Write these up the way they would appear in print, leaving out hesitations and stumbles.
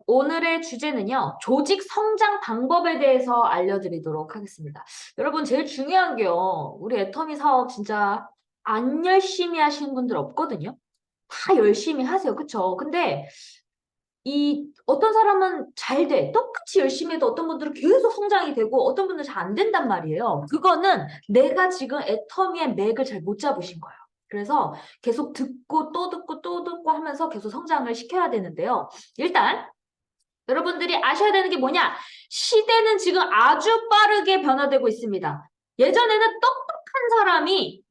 오늘의 주제는요, 조직 성장 방법에 대해서 알려드리도록 하겠습니다. 여러분, 제일 중요한 게요, 우리 애터미 사업 진짜 안 열심히 하시는 분들 없거든요? 다 열심히 하세요. 그쵸? 근데 어떤 사람은 잘 돼. 똑같이 열심히 해도 어떤 분들은 계속 성장이 되고 어떤 분들은 잘 안 된단 말이에요. 그거는 내가 지금 애터미의 맥을 잘 못 잡으신 거예요. 그래서 계속 듣고 또 듣고 또 듣고 하면서 계속 성장을 시켜야 되는데요. 일단 여러분들이 아셔야 되는 게 뭐냐? 시대는 지금 아주 빠르게 변화되고 있습니다. 예전에는 똑똑한 사람이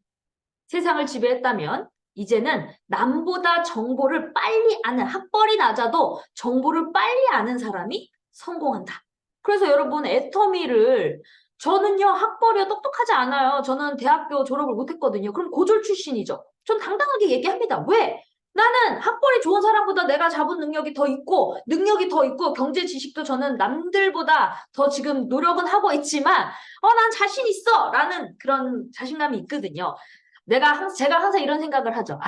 세상을 지배했다면 이제는 남보다 정보를 빨리 아는, 학벌이 낮아도 정보를 빨리 아는 사람이 성공한다. 그래서 여러분 애터미를 저는요 학벌이요 똑똑하지 않아요. 저는 대학교 졸업을 못했거든요. 그럼 고졸 출신이죠. 전 당당하게 얘기합니다. 왜? 나는 학벌이 좋은 사람보다 내가 잡은 능력이 더 있고 경제 지식도 저는 남들보다 더 지금 노력은 하고 있지만 난 자신 있어 라는 그런 자신감이 있거든요. 제가 항상 이런 생각을 하죠.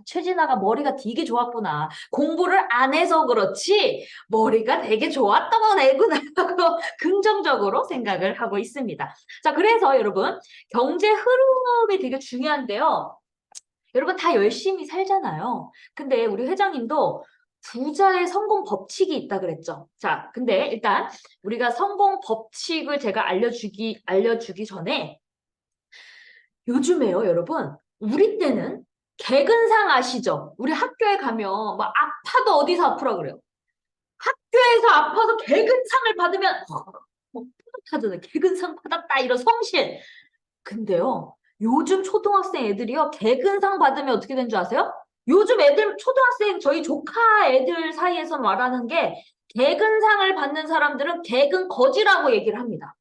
최진아가 머리가 되게 좋았구나. 공부를 안 해서 그렇지, 머리가 되게 좋았던 애구나. 하고 긍정적으로 생각을 하고 있습니다. 자, 그래서 여러분, 경제 흐름이 되게 중요한데요. 여러분 다 열심히 살잖아요. 근데 우리 회장님도 부자의 성공 법칙이 있다 그랬죠. 자, 근데 일단 우리가 성공 법칙을 제가 알려주기 전에 요즘에요, 여러분. 우리 때는 개근상 아시죠? 우리 학교에 가면 막 아파도 어디서 아프라 그래요. 학교에서 아파서 개근상을 받으면 뭐 뿌듯하잖아요. 개근상 받았다 이런 성실. 근데요, 요즘 초등학생 애들이요, 개근상 받으면 어떻게 된 줄 아세요? 요즘 애들, 초등학생, 저희 조카 애들 사이에서 말하는 게 개근상을 받는 사람들은 개근 거지라고 얘기를 합니다.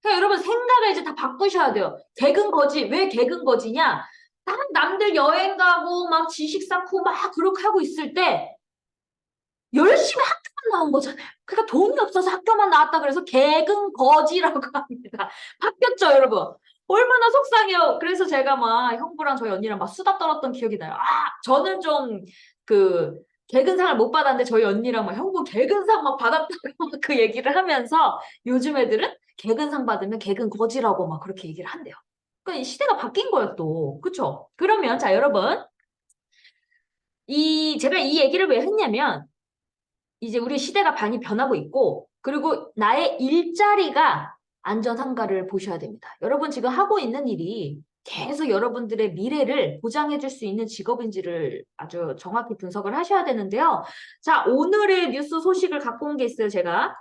그러니까 여러분 생각을 이제 다 바꾸셔야 돼요. 개근 거지. 왜 개근 거지냐? 딱 남들 여행 가고 막 지식 쌓고 막 그렇게 하고 있을 때 열심히 학교만 나온 거잖아요. 그러니까 돈이 없어서 학교만 나왔다 그래서 개근 거지라고 합니다. 바뀌었죠, 여러분? 얼마나 속상해요. 그래서 제가 막 형부랑 저희 언니랑 막 수다 떨었던 기억이 나요. 저는 좀 그 개근상을 못 받았는데 저희 언니랑 막 형부 개근상 막 받았다고 막 그 얘기를 하면서 요즘 애들은 개근상 받으면 개근 거지라고 막 그렇게 얘기를 한대요. 그러니까 이 시대가 바뀐 거예요, 또. 그쵸? 그러면 자, 여러분. 제가 이 얘기를 왜 했냐면 이제 우리 시대가 많이 변하고 있고, 그리고 나의 일자리가 안전한가를 보셔야 됩니다. 여러분 지금 하고 있는 일이 계속 여러분들의 미래를 보장해 줄 수 있는 직업인지를 아주 정확히 분석을 하셔야 되는데요. 자, 오늘의 뉴스 소식을 갖고 온 게 있어요, 제가.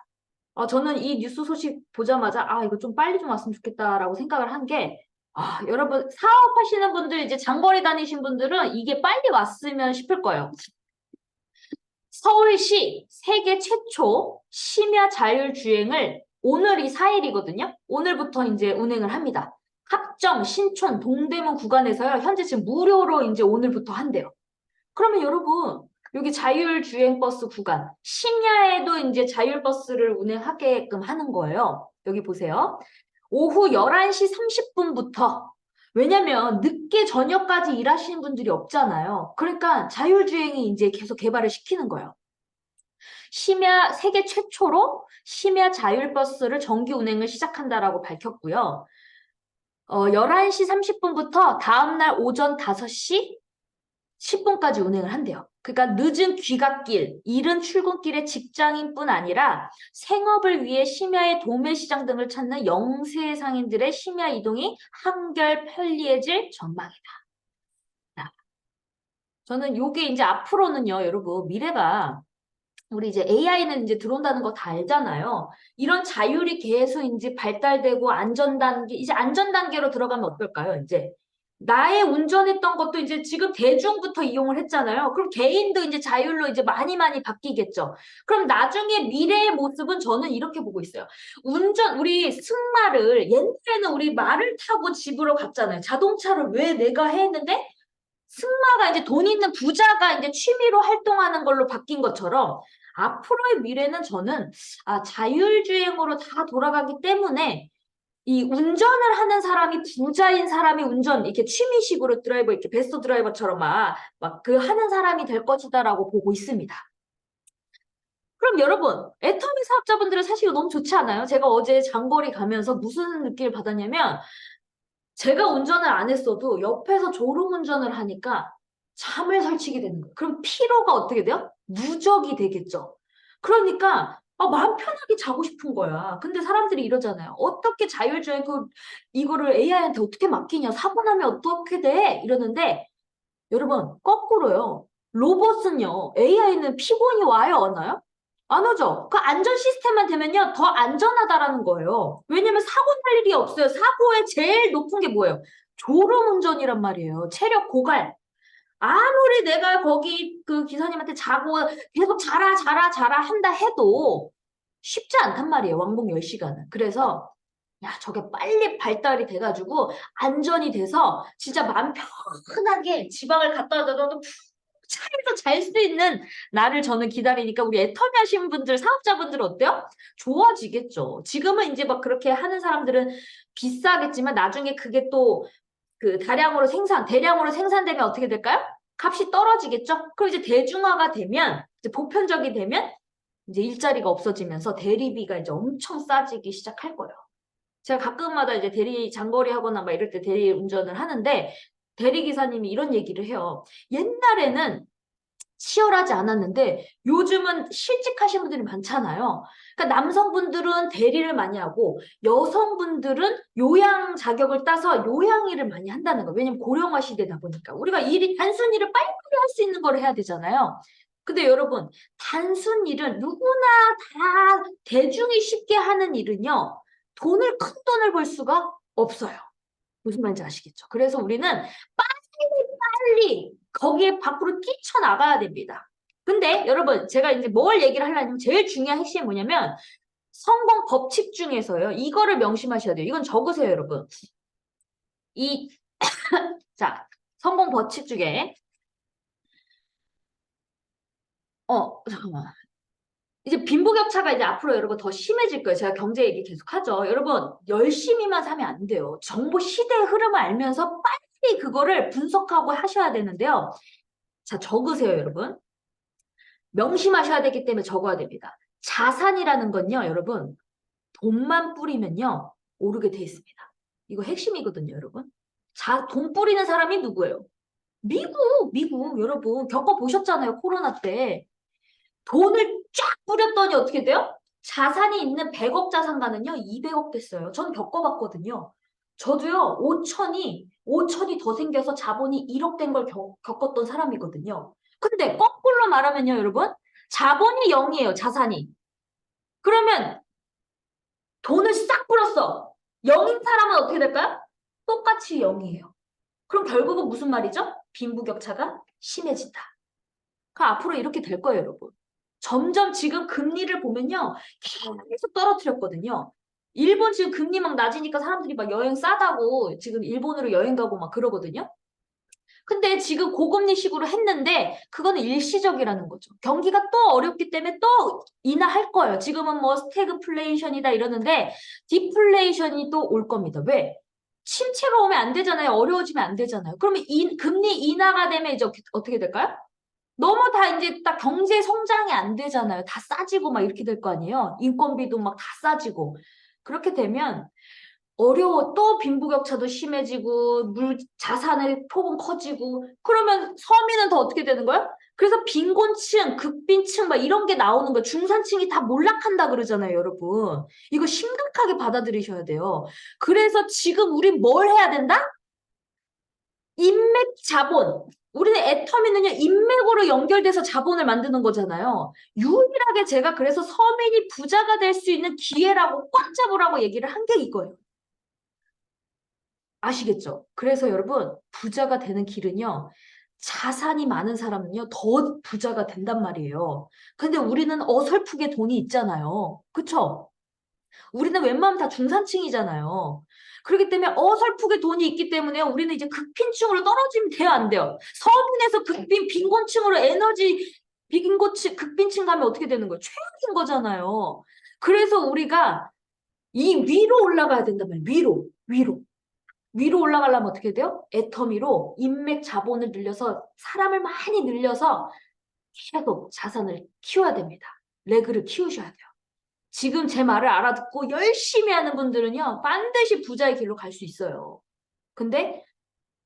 저는 이 뉴스 소식 보자마자, 이거 좀 빨리 좀 왔으면 좋겠다라고 생각을 한 게, 여러분, 사업하시는 분들, 이제 장거리 다니신 분들은 이게 빨리 왔으면 싶을 거예요. 서울시 세계 최초 심야 자율주행을 오늘이 4일이거든요. 오늘부터 이제 운행을 합니다. 합정, 신촌, 동대문 구간에서요. 현재 지금 무료로 이제 오늘부터 한대요. 그러면 여러분, 여기 자율주행 버스 구간, 심야에도 이제 자율버스를 운행하게끔 하는 거예요. 여기 보세요. 오후 11시 30분부터 왜냐면 늦게 저녁까지 일하시는 분들이 없잖아요. 그러니까 자율주행이 이제 계속 개발을 시키는 거예요. 세계 최초로 심야 자율버스를 정기 운행을 시작한다라고 밝혔고요. 11시 30분부터 다음날 오전 5시 10분까지 운행을 한대요. 그러니까 늦은 귀갓길, 이른 출근길의 직장인뿐 아니라 생업을 위해 심야의 도매시장 등을 찾는 영세 상인들의 심야 이동이 한결 편리해질 전망이다. 저는 요게 이제 앞으로는요, 여러분, 미래가 우리 이제 AI는 이제 들어온다는 거 다 알잖아요. 이런 자율이 계속 이제 발달되고 이제 안전 단계로 들어가면 어떨까요? 이제 나의 운전했던 것도 이제 지금 대중부터 이용을 했잖아요. 그럼 개인도 이제 자율로 이제 많이 많이 바뀌겠죠. 그럼 나중에 미래의 모습은 저는 이렇게 보고 있어요. 우리 옛날에는 우리 말을 타고 집으로 갔잖아요. 자동차를 왜 내가 했는데 승마가 이제 돈 있는 부자가 이제 취미로 활동하는 걸로 바뀐 것처럼 앞으로의 미래는 저는 자율주행으로 다 돌아가기 때문에 이 운전을 하는 사람이 부자인 사람이 이렇게 취미식으로 드라이버, 이렇게 베스트 드라이버처럼 막 그 하는 사람이 될 것이다라고 보고 있습니다. 그럼 여러분, 애터미 사업자분들은 사실 이거 너무 좋지 않아요? 제가 어제 장거리 가면서 무슨 느낌을 받았냐면 제가 운전을 안 했어도 옆에서 졸음 운전을 하니까 잠을 설치게 되는 거예요. 그럼 피로가 어떻게 돼요? 누적이 되겠죠. 그러니까 마음 편하게 자고 싶은 거야. 근데 사람들이 이러잖아요. 어떻게 자율주행 이거를 AI한테 어떻게 맡기냐? 사고 나면 어떻게 돼? 이러는데 여러분 거꾸로요. 로봇은요. AI는 피곤이 와요, 안 와요? 안 오죠. 그 안전 시스템만 되면요. 더 안전하다라는 거예요. 왜냐면 사고 날 일이 없어요. 사고의 제일 높은 게 뭐예요? 졸음 운전이란 말이에요. 체력 고갈. 아무리 내가 거기 그 기사님한테 자고 계속 자라 자라 자라 한다 해도 쉽지 않단 말이에요. 왕복 10시간은. 그래서 야, 저게 빨리 발달이 돼가지고 안전이 돼서 진짜 마음 편하게 지방을 갔다 와도 차에서 잘 수 있는 날을 저는 기다리니까 우리 애터미 하신 분들, 사업자분들 어때요? 좋아지겠죠. 지금은 이제 막 그렇게 하는 사람들은 비싸겠지만 나중에 그게 또 그 대량으로 생산되면 어떻게 될까요? 값이 떨어지겠죠? 그럼 이제 대중화가 되면, 이제 보편적이 되면 이제 일자리가 없어지면서 대리비가 이제 엄청 싸지기 시작할 거예요. 제가 가끔마다 이제 장거리 하거나 막 이럴 때 대리 운전을 하는데 대리기사님이 이런 얘기를 해요. 옛날에는 치열하지 않았는데 요즘은 실직하신 분들이 많잖아요. 그러니까 남성분들은 대리를 많이 하고 여성분들은 요양 자격을 따서 요양 일을 많이 한다는 거예요. 왜냐면 고령화 시대다 보니까 우리가 단순 일을 빨리빨리 할 수 있는 걸 해야 되잖아요. 근데 여러분 단순 일은 누구나 다 대중이 쉽게 하는 일은요. 큰 돈을 벌 수가 없어요. 무슨 말인지 아시겠죠? 그래서 우리는 빨리 거기에 밖으로 뛰쳐나가야 됩니다. 근데 여러분 제가 이제 뭘 얘기를 하려면 제일 중요한 핵심이 뭐냐면 성공 법칙 중에서요. 이거를 명심하셔야 돼요. 이건 적으세요, 여러분. 자, 성공 법칙 중에 잠깐만. 이제 빈부격차가 이제 앞으로 여러분 더 심해질 거예요. 제가 경제 얘기 계속 하죠. 여러분 열심히만 사면 안 돼요. 정보 시대의 흐름을 알면서 빨리 그거를 분석하고 하셔야 되는데요. 자, 적으세요, 여러분. 명심하셔야 되기 때문에 적어야 됩니다. 자산이라는 건요, 여러분, 돈만 뿌리면요, 오르게 돼 있습니다. 이거 핵심이거든요, 여러분. 돈 뿌리는 사람이 누구예요? 미국, 여러분, 겪어보셨잖아요, 코로나 때. 돈을 쫙 뿌렸더니 어떻게 돼요? 자산이 있는 100억 자산가는요, 200억 됐어요. 전 겪어봤거든요. 저도요, 5천이 더 생겨서 자본이 1억 된 걸 겪었던 사람이거든요. 근데 거꾸로 말하면요, 여러분, 자본이 0이에요, 자산이. 그러면 돈을 싹 뿌렸어. 0인 사람은 어떻게 될까요? 똑같이 0이에요. 그럼 결국은 무슨 말이죠? 빈부격차가 심해진다. 그럼 앞으로 이렇게 될 거예요, 여러분. 점점 지금 금리를 보면요. 계속 떨어뜨렸거든요. 일본 지금 금리 막 낮으니까 사람들이 막 여행 싸다고 지금 일본으로 여행 가고 막 그러거든요. 근데 지금 고금리식으로 했는데 그거는 일시적이라는 거죠. 경기가 또 어렵기 때문에 또 인하할 거예요. 지금은 뭐 스태그플레이션이다 이러는데 디플레이션이 또 올 겁니다. 왜? 침체가 오면 안 되잖아요. 어려워지면 안 되잖아요. 그러면 금리 인하가 되면 이제 어떻게 될까요? 너무 다 이제 딱 경제 성장이 안 되잖아요. 다 싸지고 막 이렇게 될 거 아니에요. 인건비도 막 다 싸지고. 그렇게 되면 어려워. 또 빈부격차도 심해지고 자산의 폭은 커지고 그러면 서민은 더 어떻게 되는 거야? 그래서 빈곤층, 극빈층 막 이런 게 나오는 거야. 중산층이 다 몰락한다 그러잖아요, 여러분. 이거 심각하게 받아들이셔야 돼요. 그래서 지금 우리 뭘 해야 된다? 인맥 자본. 우리는 애터미는요, 인맥으로 연결돼서 자본을 만드는 거잖아요. 유일하게 제가 그래서 서민이 부자가 될 수 있는 기회라고 꽉 잡으라고 얘기를 한 게 이거예요. 아시겠죠? 그래서 여러분, 부자가 되는 길은요, 자산이 많은 사람은요, 더 부자가 된단 말이에요. 근데 우리는 어설프게 돈이 있잖아요. 그쵸? 우리는 웬만하면 다 중산층이잖아요. 그렇기 때문에 어설프게 돈이 있기 때문에 우리는 이제 극빈층으로 떨어지면 돼요, 안 돼요? 서민에서 빈곤층으로 극빈층 가면 어떻게 되는 거예요? 최악인 거잖아요. 그래서 우리가 이 위로 올라가야 된단 말이에요. 위로 올라가려면 어떻게 돼요? 애터미로 인맥 자본을 늘려서 사람을 많이 늘려서 계속 자산을 키워야 됩니다. 레그를 키우셔야 돼요. 지금 제 말을 알아듣고 열심히 하는 분들은요, 반드시 부자의 길로 갈 수 있어요. 근데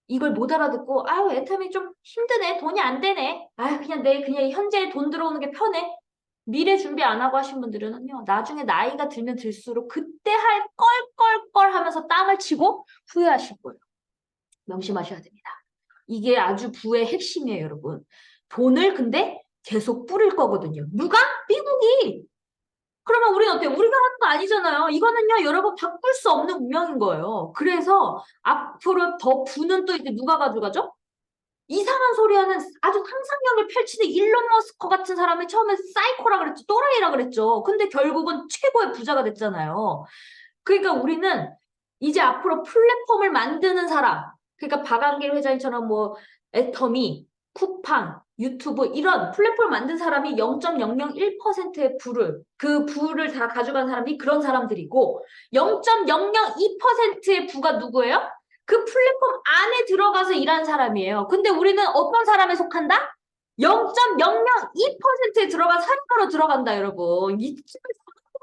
이걸 못 알아듣고, 아유, 애텀이 좀 힘드네. 돈이 안 되네. 아유, 그냥 현재 돈 들어오는 게 편해. 미래 준비 안 하고 하신 분들은요, 나중에 나이가 들면 들수록 그때 할 껄껄껄 하면서 땅을 치고 후회하실 거예요. 명심하셔야 됩니다. 이게 아주 부의 핵심이에요, 여러분. 돈을 근데 계속 뿌릴 거거든요. 누가? 미국이! 그러면 우리는 어때요? 우리가 하는 거 아니잖아요. 이거는요, 여러분 바꿀 수 없는 운명인 거예요. 그래서 앞으로 더 부는 또 이제 누가 가져가죠? 이상한 소리 하는 아주 상상력을 펼치는 일론 머스크 같은 사람이 처음에 사이코라 그랬죠. 또라이라 그랬죠. 근데 결국은 최고의 부자가 됐잖아요. 그러니까 우리는 이제 앞으로 플랫폼을 만드는 사람, 그러니까 박한길 회장님처럼 뭐 애터미, 쿠팡, 유튜브 이런 플랫폼을 만든 사람이 0.001%의 그 부를 다 가져간 사람이 그런 사람들이고 0.002%의 부가 누구예요? 그 플랫폼 안에 들어가서 일한 사람이에요. 근데 우리는 어떤 사람에 속한다? 0.002%에 들어간 사람으로 들어간다, 여러분. 이쯤에서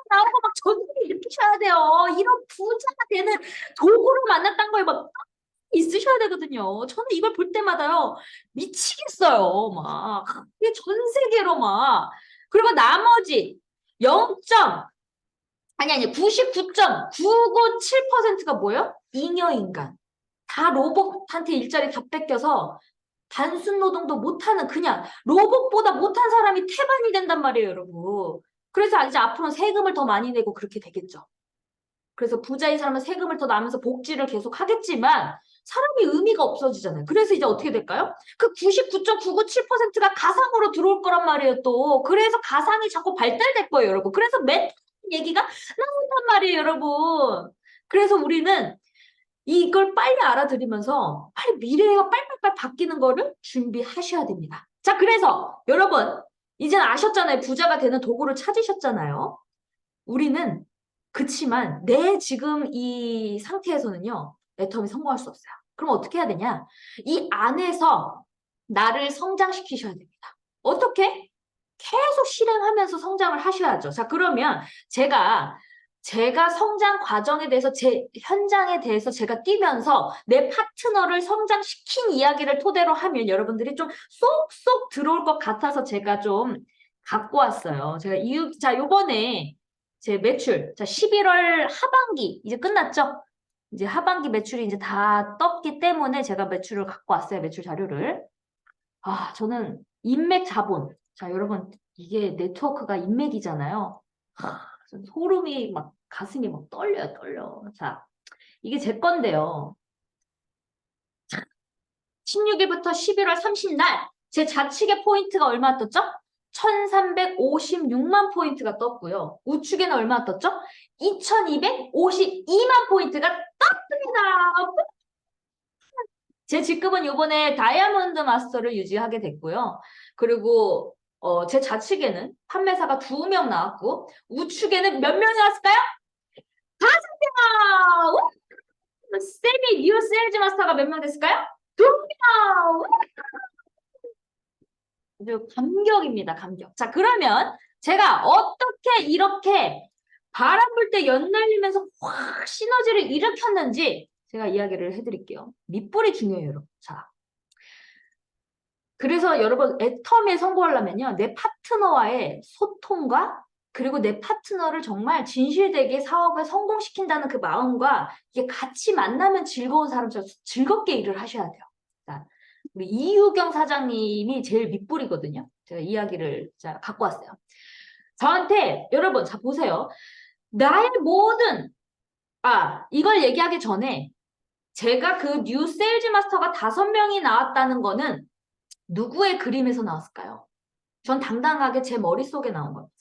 나오고 막 전생에 이렇게 하셔야 돼요. 이런 부자가 되는 도구를 만났다는 거에 막 있으셔야 되거든요. 저는 이걸 볼 때마다요. 미치겠어요. 막. 이게 전 세계로 막. 그리고 나머지 0. 아니 99.997%가 뭐예요? 잉여인간. 다 로봇한테 일자리 다 뺏겨서 단순 노동도 못하는 그냥 로봇보다 못한 사람이 태반이 된단 말이에요, 여러분. 그래서 이제 앞으로는 세금을 더 많이 내고 그렇게 되겠죠. 그래서 부자인 사람은 세금을 더 나면서 복지를 계속 하겠지만 사람이 의미가 없어지잖아요. 그래서 이제 어떻게 될까요? 그 99.997%가 가상으로 들어올 거란 말이에요, 또. 그래서 가상이 자꾸 발달될 거예요, 여러분. 그래서 메타 얘기가 나온단 말이에요, 여러분. 그래서 우리는 이걸 빨리 알아들이면서 빨리 미래가 빨빨빨 바뀌는 거를 준비하셔야 됩니다. 자, 그래서 여러분, 이제는 아셨잖아요. 부자가 되는 도구를 찾으셨잖아요. 우리는 그치만 내 지금 이 상태에서는요. 애텀이 성공할 수 없어요. 그럼 어떻게 해야 되냐? 이 안에서 나를 성장시키셔야 됩니다. 어떻게? 계속 실행하면서 성장을 하셔야죠. 자, 그러면 제가 성장 과정에 대해서 제 현장에 대해서 제가 뛰면서 내 파트너를 성장시킨 이야기를 토대로 하면 여러분들이 좀 쏙쏙 들어올 것 같아서 제가 좀 갖고 왔어요. 자, 요번에 제 매출, 자, 11월 하반기 이제 끝났죠? 이제 하반기 매출이 이제 다 떴기 때문에 제가 매출을 갖고 왔어요. 매출 자료를. 아, 저는 인맥 자본. 자, 여러분, 이게 네트워크가 인맥이잖아요. 소름이 막 가슴이 막 떨려요, 떨려. 자, 이게 제 건데요. 16일부터 11월 30날 제 좌측의 포인트가 얼마 떴죠? 1356만 포인트가 떴고요. 우측에는 얼마 떴죠? 2252만 포인트가 떴습니다. 제 직급은 이번에 다이아몬드 마스터를 유지하게 됐고요. 그리고 제 좌측에는 판매사가 2명 나왔고 우측에는 몇 명이 나왔을까요? 5명! 세미 뉴 세일즈 마스터가 몇 명 됐을까요? 2명! 아주 감격입니다, 감격. 자, 그러면 제가 어떻게 이렇게 바람 불 때 연날리면서 확 시너지를 일으켰는지 제가 이야기를 해드릴게요. 밑볼이 중요해요, 여러분. 자, 그래서 여러분 애텀에 성공하려면요. 내 파트너와의 소통과 그리고 내 파트너를 정말 진실되게 사업을 성공시킨다는 그 마음과 이게 같이 만나면 즐거운 사람처럼 즐겁게 일을 하셔야 돼요. 자, 우리 이유경 사장님이 제일 밑불이거든요. 제가 이야기를 갖고 왔어요. 저한테 여러분 자 보세요. 나의 모든 이걸 얘기하기 전에 제가 그 뉴 세일즈 마스터가 5명이 나왔다는 거는 누구의 그림에서 나왔을까요? 전 당당하게 제 머릿속에 나온 겁니다.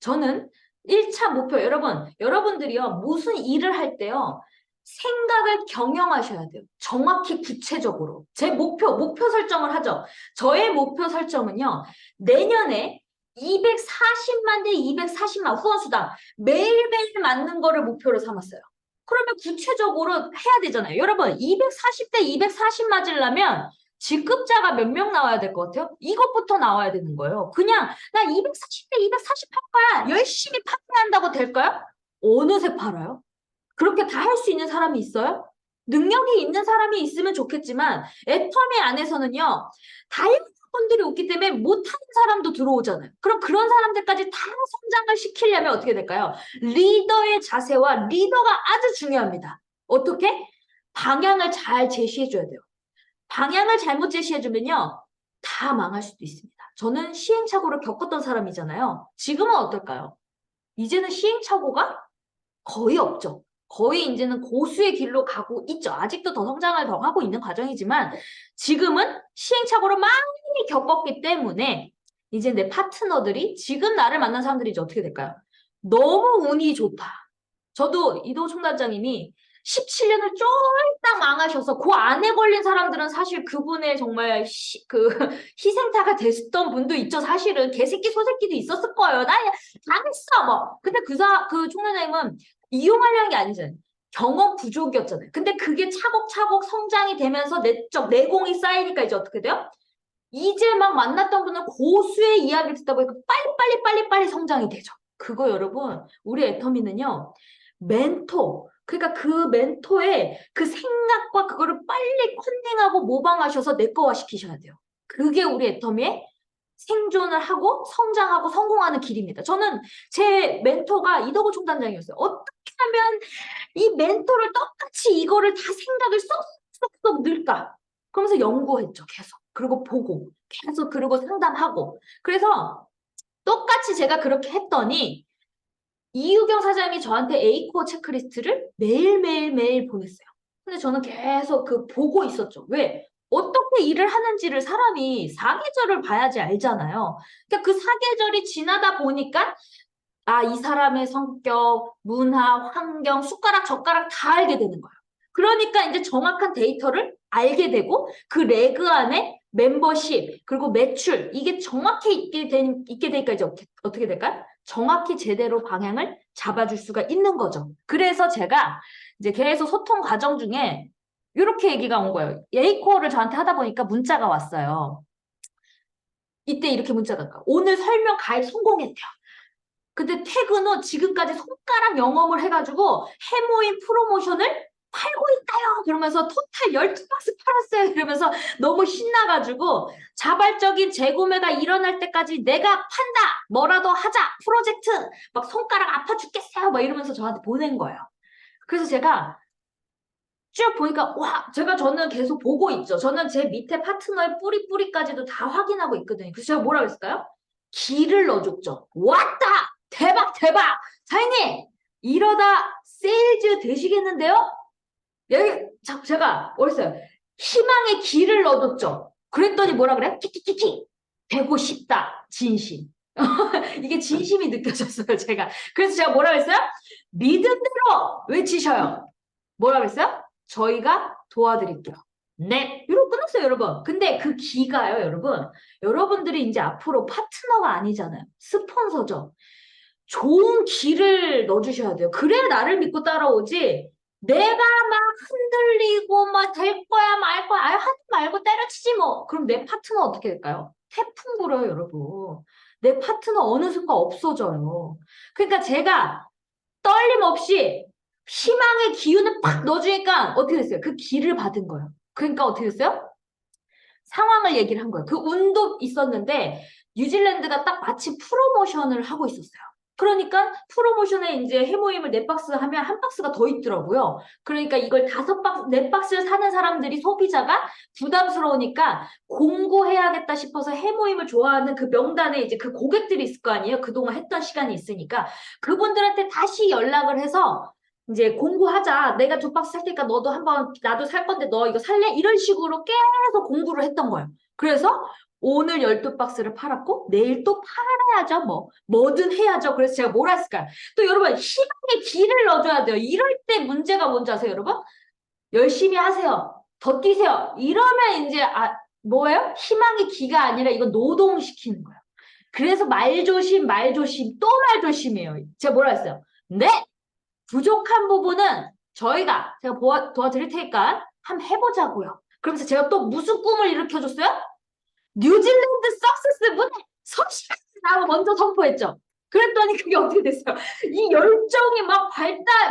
저는 1차 목표, 여러분들이요, 무슨 일을 할 때요, 생각을 경영하셔야 돼요. 정확히 구체적으로. 제 목표 설정을 하죠. 저의 목표 설정은요, 내년에 240만 대 240만 후원수당 매일매일 맞는 거를 목표로 삼았어요. 그러면 구체적으로 해야 되잖아요. 여러분, 240대 240 맞으려면 직급자가 몇 명 나와야 될 것 같아요? 이것부터 나와야 되는 거예요. 그냥 나 240대 240 할 거야. 열심히 판매한다고 될까요? 어느새 팔아요? 그렇게 다 할 수 있는 사람이 있어요? 능력이 있는 사람이 있으면 좋겠지만 애터미 안에서는요. 다양한 분들이 없기 때문에 못하는 사람도 들어오잖아요. 그럼 그런 사람들까지 다 성장을 시키려면 어떻게 될까요? 리더의 자세와 리더가 아주 중요합니다. 어떻게? 방향을 잘 제시해줘야 돼요. 방향을 잘못 제시해주면요. 다 망할 수도 있습니다. 저는 시행착오를 겪었던 사람이잖아요. 지금은 어떨까요? 이제는 시행착오가 거의 없죠. 거의 이제는 고수의 길로 가고 있죠. 아직도 더 성장을 더 하고 있는 과정이지만 지금은 시행착오를 많이 겪었기 때문에 이제 내 파트너들이 지금 나를 만난 사람들이 이제 어떻게 될까요? 너무 운이 좋다. 저도 이도 총단장님이 17년을 쫄딱 망하셔서 그 안에 걸린 사람들은 사실 그분의 정말 희생자가 됐던 분도 있죠. 사실은 개새끼 소새끼도 있었을 거예요. 나 당했어 뭐. 근데 그 총단장님은 이용하려는 게 아니잖아요. 경험 부족이었잖아요. 근데 그게 차곡차곡 성장이 되면서 내적 내공이 쌓이니까 이제 어떻게 돼요? 이제 막 만났던 분은 고수의 이야기를 듣다 보니까 빨리 성장이 되죠. 그거 여러분, 우리 애터미는요, 그러니까 그 멘토의 그 생각과 그거를 빨리 컨닝하고 모방하셔서 내거화 시키셔야 돼요. 그게 우리 애터미의 생존을 하고 성장하고 성공하는 길입니다. 저는 제 멘토가 이덕호 총단장이었어요. 어떻게 하면 이 멘토를 똑같이 이거를 다 생각을 쏙쏙쏙 넣을까? 그러면서 연구했죠, 계속. 그리고 보고, 계속 그리고 상담하고. 그래서 똑같이 제가 그렇게 했더니 이유경 사장이 저한테 A코어 체크리스트를 매일 보냈어요. 근데 저는 계속 그 보고 있었죠. 왜? 어떻게 일을 하는지를 사람이 사계절을 봐야지 알잖아요. 그러니까 그 사계절이 지나다 보니까 아, 이 사람의 성격, 문화, 환경, 숟가락, 젓가락 다 알게 되는 거예요. 그러니까 이제 정확한 데이터를 알게 되고 그 레그 안에 멤버십 그리고 매출 이게 정확히 있게 되니까 이제 어떻게 될까요? 정확히 제대로 방향을 잡아줄 수가 있는 거죠. 그래서 제가 이제 계속 소통 과정 중에 이렇게 얘기가 온 거예요. A코어를 저한테 하다 보니까 문자가 왔어요. 이때 이렇게 문자가 왔어요. 오늘 설명 가입 성공했대요. 근데 퇴근 후 지금까지 손가락 영업을 해가지고 해모임 프로모션을 팔고 있다요. 그러면서 토탈 12박스 팔았어요. 이러면서 너무 신나가지고 자발적인 재구매가 일어날 때까지 내가 판다. 뭐라도 하자. 프로젝트. 막 손가락 아파 죽겠어요. 막 이러면서 저한테 보낸 거예요. 그래서 제가 쭉 보니까 와 저는 계속 보고 있죠. 저는 제 밑에 파트너의 뿌리까지도 다 확인하고 있거든요. 그래서 제가 뭐라고 했을까요? 기를 넣어줬죠. 왔다! 대박! 사장님! 이러다 세일즈 되시겠는데요? 여기 제가 어딨어요? 희망의 기를 넣어줬죠. 그랬더니 뭐라 그래? 키키키키 되고 싶다. 진심. 이게 진심이 느껴졌어요. 제가. 그래서 제가 뭐라고 했어요? 믿음대로 외치셔요. 뭐라고 했어요? 저희가 도와드릴게요. 네. 이러고 끝났어요, 여러분. 근데 그 기가요, 여러분. 여러분들이 이제 앞으로 파트너가 아니잖아요. 스폰서죠. 좋은 기를 넣어주셔야 돼요. 그래야 나를 믿고 따라오지. 내가 막 흔들리고 막 될 거야 말 거야 아유 하지 말고 때려치지 뭐. 그럼 내 파트너 어떻게 될까요? 태풍 불어요, 여러분. 내 파트너 어느 순간 없어져요. 그러니까 제가 떨림 없이 희망의 기운을 팍 넣어주니까 어떻게 됐어요? 그 기를 받은 거예요. 그러니까 어떻게 됐어요? 상황을 얘기를 한 거예요. 그 운도 있었는데 뉴질랜드가 딱 마침 프로모션을 하고 있었어요. 그러니까 프로모션에 이제 해모임을 4박스 하면 1박스가 더 있더라고요. 그러니까 이걸 5박스, 4박스를 사는 사람들이 소비자가 부담스러우니까 공고해야겠다 싶어서 해모임을 좋아하는 그 명단에 이제 그 고객들이 있을 거 아니에요. 그동안 했던 시간이 있으니까 그분들한테 다시 연락을 해서 이제 공부하자. 내가 2박스 살 테니까 너도 한번 나도 살 건데 너 이거 살래? 이런 식으로 계속 공부를 했던 거예요. 그래서 오늘 12박스를 팔았고 내일 또 팔아야죠. 뭐든 해야죠. 그래서 제가 뭘 했을까요? 또 여러분 희망의 기를 넣어줘야 돼요. 이럴 때 문제가 뭔지 아세요, 여러분? 열심히 하세요. 더 뛰세요. 이러면 이제 뭐예요? 희망의 기가 아니라 이거 노동시키는 거예요. 그래서 말조심 또 말조심이에요. 제가 뭐라 했어요? 네! 부족한 부분은 제가 도와드릴 테니까 한번 해보자고요. 그러면서 제가 또 무슨 꿈을 일으켜줬어요? 뉴질랜드 석세스 무대 서식하고 먼저 선포했죠. 그랬더니 그게 어떻게 됐어요? 이 열정이 막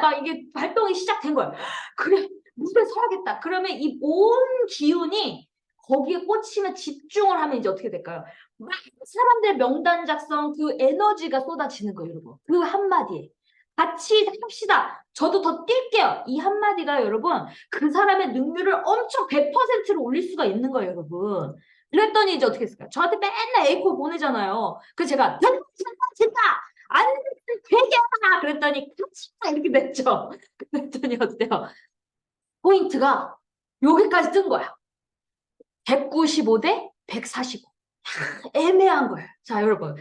막 이게 발동이 시작된 거예요. 그래, 무대 서야겠다. 그러면 이 온 기운이 거기에 꽂히면 집중을 하면 이제 어떻게 될까요? 막 사람들의 명단 작성 그 에너지가 쏟아지는 거예요, 여러분. 그 한마디에. 같이 합시다. 저도 더 뛸게요. 이 한마디가 여러분 그 사람의 능률을 엄청 100%로 올릴 수가 있는 거예요, 여러분. 그랬더니 이제 어떻게 했을까요? 저한테 맨날 에이코 보내잖아요. 그래서 제가 된다, 된다, 안 되면 되게 그랬더니 같이 이렇게 됐죠. 그랬더니 어때요? 포인트가 여기까지 뜬 거야. 195 대 145. 애매한 거예요. 자, 여러분.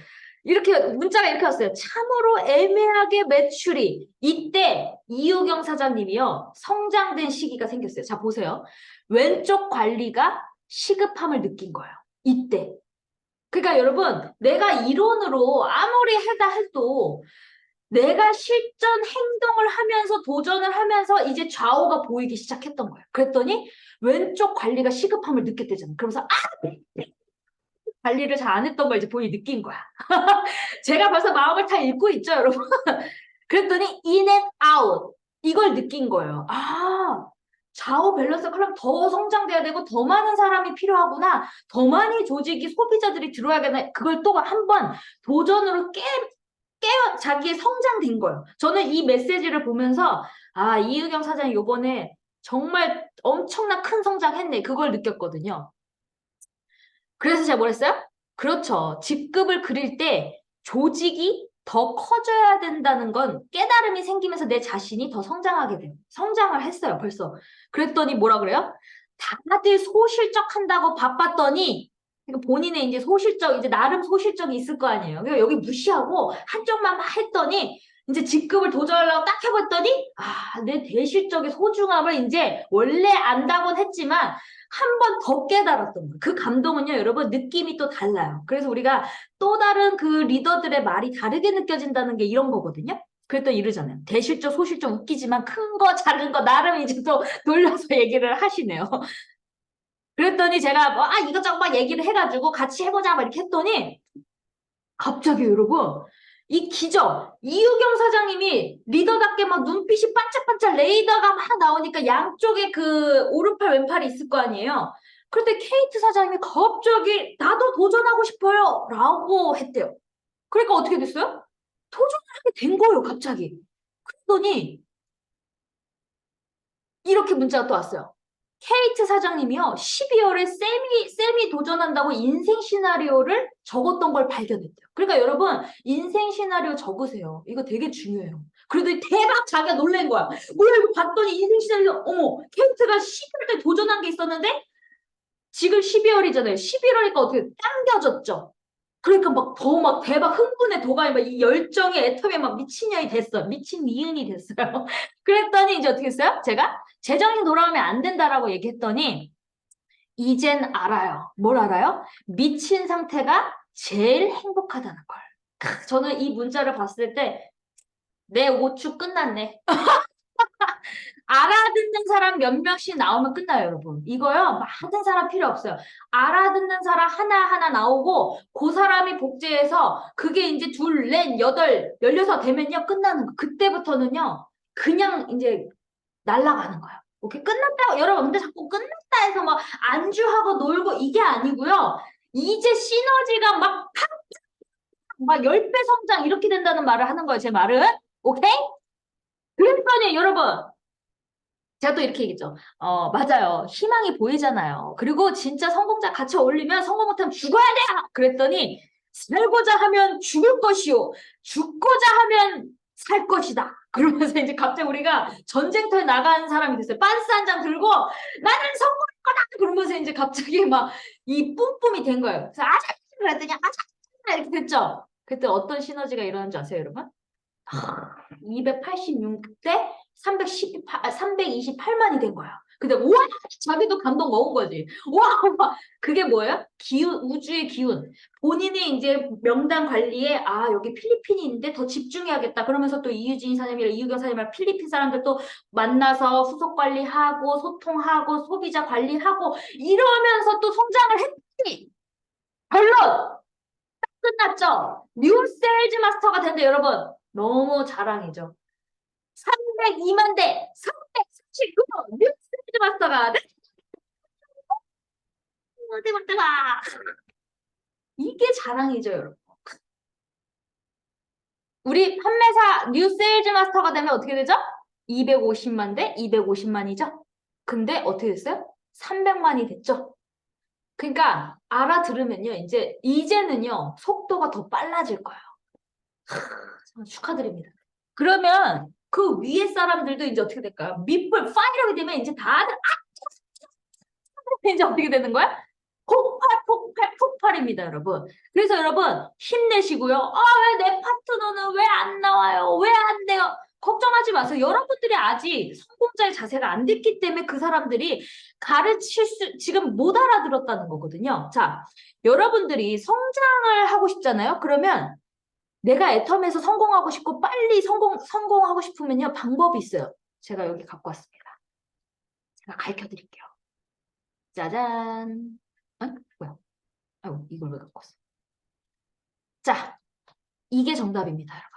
이렇게 문자가 이렇게 왔어요. 참으로 애매하게 매출이 이때 이유경 사장님이요. 성장된 시기가 생겼어요. 자, 보세요. 왼쪽 관리가 시급함을 느낀 거예요. 이때. 그러니까 여러분, 내가 이론으로 아무리 해다 해도 내가 실전 행동을 하면서 도전을 하면서 이제 좌우가 보이기 시작했던 거예요. 그랬더니 왼쪽 관리가 시급함을 느꼈대잖아요. 그러면서 관리를 잘 안 했던 걸 이제 본인이 느낀 거야. 제가 벌써 마음을 다 읽고 있죠, 여러분. 그랬더니 in and out 이걸 느낀 거예요. 좌우 밸런스 그럼 더 성장돼야 되고 더 많은 사람이 필요하구나. 더 많이 조직이 소비자들이 들어야겠나. 그걸 또 한번 도전으로 자기의 성장된 거예요. 저는 이 메시지를 보면서 이의경 사장이 요번에 정말 엄청난 큰 성장했네. 그걸 느꼈거든요. 그래서 제가 뭘 했어요? 그렇죠. 직급을 그릴 때 조직이 더 커져야 된다는 건 깨달음이 생기면서 내 자신이 더 성장하게 돼요. 성장을 했어요, 벌써. 그랬더니 뭐라 그래요? 다들 소실적 한다고 바빴더니 본인의 이제 소실적, 이제 나름 소실적이 있을 거 아니에요. 그러니까 여기 무시하고 한쪽만 막 했더니 이제 직급을 도전하려고 딱 해봤더니 내 대실적의 소중함을 이제 원래 안다곤 했지만 한 번 더 깨달았던 거예요. 그 감동은요, 여러분, 느낌이 또 달라요. 그래서 우리가 또 다른 그 리더들의 말이 다르게 느껴진다는 게 이런 거거든요. 그랬더니 이러잖아요. 대실적, 소실적 웃기지만 큰 거, 작은 거, 나름 이제 또 돌려서 얘기를 하시네요. 그랬더니 제가 뭐, 이것저것 막 얘기를 해가지고 같이 해보자, 막 이렇게 했더니 갑자기 여러분, 이 기적, 이유경 사장님이 리더답게 막 눈빛이 반짝반짝 레이더가 막 나오니까 양쪽에 그 오른팔 왼팔이 있을 거 아니에요. 그런데 케이트 사장님이 갑자기 나도 도전하고 싶어요 라고 했대요. 그러니까 어떻게 됐어요? 도전을 하게 된 거예요, 갑자기. 그랬더니 이렇게 문자가 또 왔어요. 케이트 사장님이요, 12월에 쌤이 도전한다고 인생 시나리오를 적었던 걸 발견했대요. 그러니까 여러분, 인생 시나리오 적으세요. 이거 되게 중요해요. 그래도 대박 자기가 놀란 거야. 뭐야, 이거 봤더니 인생 시나리오, 어머, 케이트가 12월 때 도전한 게 있었는데, 지금 12월이잖아요. 11월이니까 어떻게 당겨졌죠? 그러니까 막 대박 흥분에 도가니 막 이 열정의 애텀에 막 미친년이 됐어. 미친 미은이 됐어요. 그랬더니 이제 어떻게 했어요? 제가 제정신 돌아오면 안 된다라고 얘기했더니 이젠 알아요. 뭘 알아요? 미친 상태가 제일 행복하다는 걸. 저는 이 문자를 봤을 때 내 오추 끝났네. 알아듣는 사람 몇 명씩 나오면 끝나요, 여러분. 이거요, 많은 사람 필요 없어요. 알아듣는 사람 하나하나 나오고, 그 사람이 복제해서, 그게 이제 둘, 넷, 여덟, 16 되면요, 끝나는 거. 그때부터는요, 그냥 이제 날아가는 거예요. 오케이, 끝났다고, 여러분, 근데 자꾸 끝났다 해서 막 안주하고 놀고 이게 아니고요. 이제 시너지가 막 10배 성장 이렇게 된다는 말을 하는 거예요, 제 말은. 오케이? 그랬더니 여러분, 제가 또 이렇게 얘기했죠. 맞아요. 희망이 보이잖아요. 그리고 진짜 성공자 같이 어울리면 성공 못하면 죽어야 돼요. 그랬더니 살고자 하면 죽을 것이요. 죽고자 하면 살 것이다. 그러면서 이제 갑자기 우리가 전쟁터에 나간 사람이 됐어요. 빤스 한 장 들고 나는 성공할 거다. 그러면서 이제 갑자기 막 이 뿜뿜이 된 거예요. 그래서 아자 그랬더니 아자 이렇게 됐죠. 그때 어떤 시너지가 일어난지 아세요, 여러분? 286대 328만이 된 거야. 근데 우와 자기도 감동 먹은 거지. 와 그게 뭐예요? 기운 우주의 기운. 본인이 이제 명단 관리에 아 여기 필리핀이 있는데 더 집중해야겠다. 그러면서 또 이유진 사장님이랑 이유경 사장님이랑 필리핀 사람들 또 만나서 후속 관리하고 소통하고 소비자 관리하고 이러면서 또 성장을 했지. 결론 끝났죠. 뉴 세일즈 마스터가 된대 여러분. 너무 자랑이죠. 302만 대 339호 뉴 세일즈 마스터가 네? 대박 대박. 이게 자랑이죠 여러분. 우리 판매사 뉴 세일즈 마스터가 되면 어떻게 되죠? 250만 대 250만이죠. 근데 어떻게 됐어요? 300만이 됐죠. 그러니까 알아들으면요. 이제는요. 속도가 더 빨라질 거예요. 축하드립니다. 그러면 그 위에 사람들도 이제 어떻게 될까요? 밑불 파이널이 되면 이제 다들 이제 어떻게 되는 거야? 폭발, 폭발, 폭발입니다, 여러분. 그래서 여러분 힘내시고요. 아, 왜 내 파트너는 왜 안 나와요? 왜 안 돼요? 걱정하지 마세요. 여러분들이 아직 성공자의 자세가 안 됐기 때문에 그 사람들이 지금 못 알아들었다는 거거든요. 자, 여러분들이 성장을 하고 싶잖아요. 그러면 내가 애텀에서 성공하고 싶고 빨리 성공하고 싶으면요. 방법이 있어요. 제가 여기 갖고 왔습니다. 제가 가르쳐 드릴게요. 짜잔. 뭐야? 아이고, 이걸 왜 갖고 왔어? 자, 이게 정답입니다, 여러분.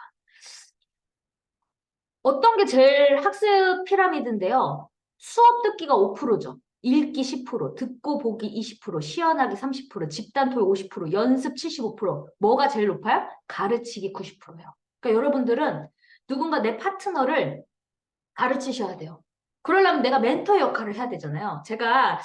어떤 게 제일 학습 피라미드인데요. 수업 듣기가 5%죠. 읽기 10%, 듣고 보기 20%, 시연하기 30%, 집단 토익 50%, 연습 75%. 뭐가 제일 높아요? 가르치기 90%예요. 그러니까 여러분들은 누군가 내 파트너를 가르치셔야 돼요. 그러려면 내가 멘토 역할을 해야 되잖아요. 제가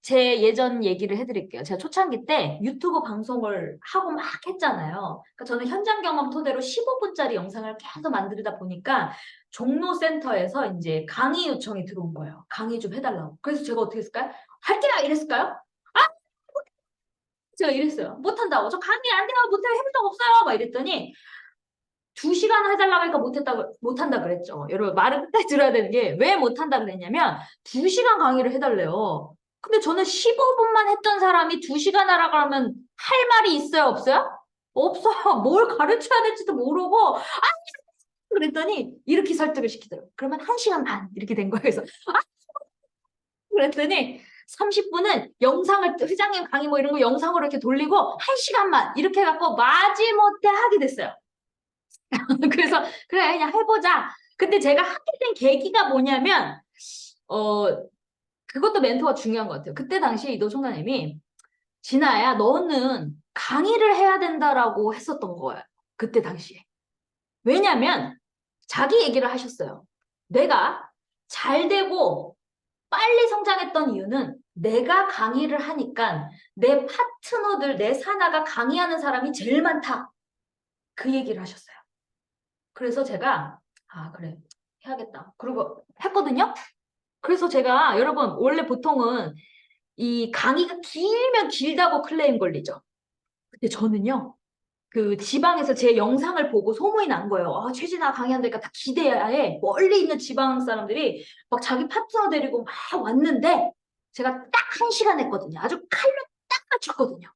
제 예전 얘기를 해드릴게요. 제가 초창기 때 유튜브 방송을 하고 막 했잖아요. 그러니까 저는 현장 경험 토대로 15분짜리 영상을 계속 만들다 보니까 종로센터에서 이제 강의 요청이 들어온 거예요. 강의 좀 해달라고. 그래서 제가 어떻게 했을까요? 할게요! 이랬을까요? 아! 제가 이랬어요. 못한다고. 저 강의 안 돼요. 못해요. 해본 적 없어요. 막 이랬더니 2시간 해달라고 하니까 못한다 그랬죠. 여러분, 말을 끝까지 들어야 되는 게 왜 못한다 그랬냐면 2시간 강의를 해달래요. 근데 저는 15분만 했던 사람이 2시간 하라고 하면 할 말이 있어요, 없어요? 없어요. 뭘 가르쳐야 될지도 모르고, 아! 그랬더니 이렇게 설득을 시키더라고요. 그러면 1시간 반 이렇게 된 거예요. 그래서 아! 그랬더니 30분은 영상을, 회장님 강의 뭐 이런 거 영상으로 이렇게 돌리고 1시간만 이렇게 해갖고 마지못해 하게 됐어요. 그래서 그래 그냥 해보자. 근데 제가 하게 된 계기가 뭐냐면 그것도 멘토가 중요한 것 같아요. 그때 당시에 이도 총장님이 진아야 너는 강의를 해야 된다라고 했었던 거예요. 그때 당시에. 왜냐면 자기 얘기를 하셨어요. 내가 잘 되고 빨리 성장했던 이유는 내가 강의를 하니까 내 파트너들, 내 산하가 강의하는 사람이 제일 많다. 그 얘기를 하셨어요. 그래서 제가 아 그래 해야겠다. 그리고 했거든요. 그래서 제가 여러분 원래 보통은 이 강의가 길면 길다고 클레임 걸리죠. 근데 저는요. 그 지방에서 제 영상을 보고 소문이 난 거예요. 아, 최진아 강의한다니까 다 기대해야 해. 멀리 있는 지방 사람들이 막 자기 파트너 데리고 막 왔는데 제가 딱 1시간 했거든요. 아주 칼로 딱 맞췄거든요.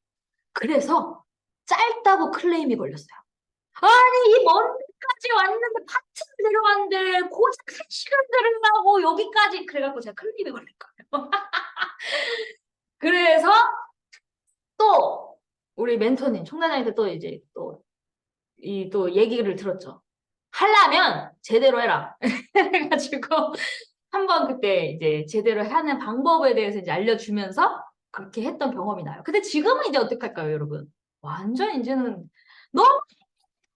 그래서 짧다고 클레임이 걸렸어요. 아니 이 먼 데까지 왔는데 파트를 데려왔는데 고작 1시간 들으려고 여기까지 그래갖고 제가 클립이 걸린 거예요. 그래서 또 우리 멘토님 총단장한테 또 이제 또 얘기를 들었죠. 하려면 제대로 해라. 해가지고 한번 그때 이제 제대로 하는 방법에 대해서 이제 알려주면서 그렇게 했던 경험이 나요. 근데 지금은 이제 어떡할까요, 여러분? 완전 이제는 너무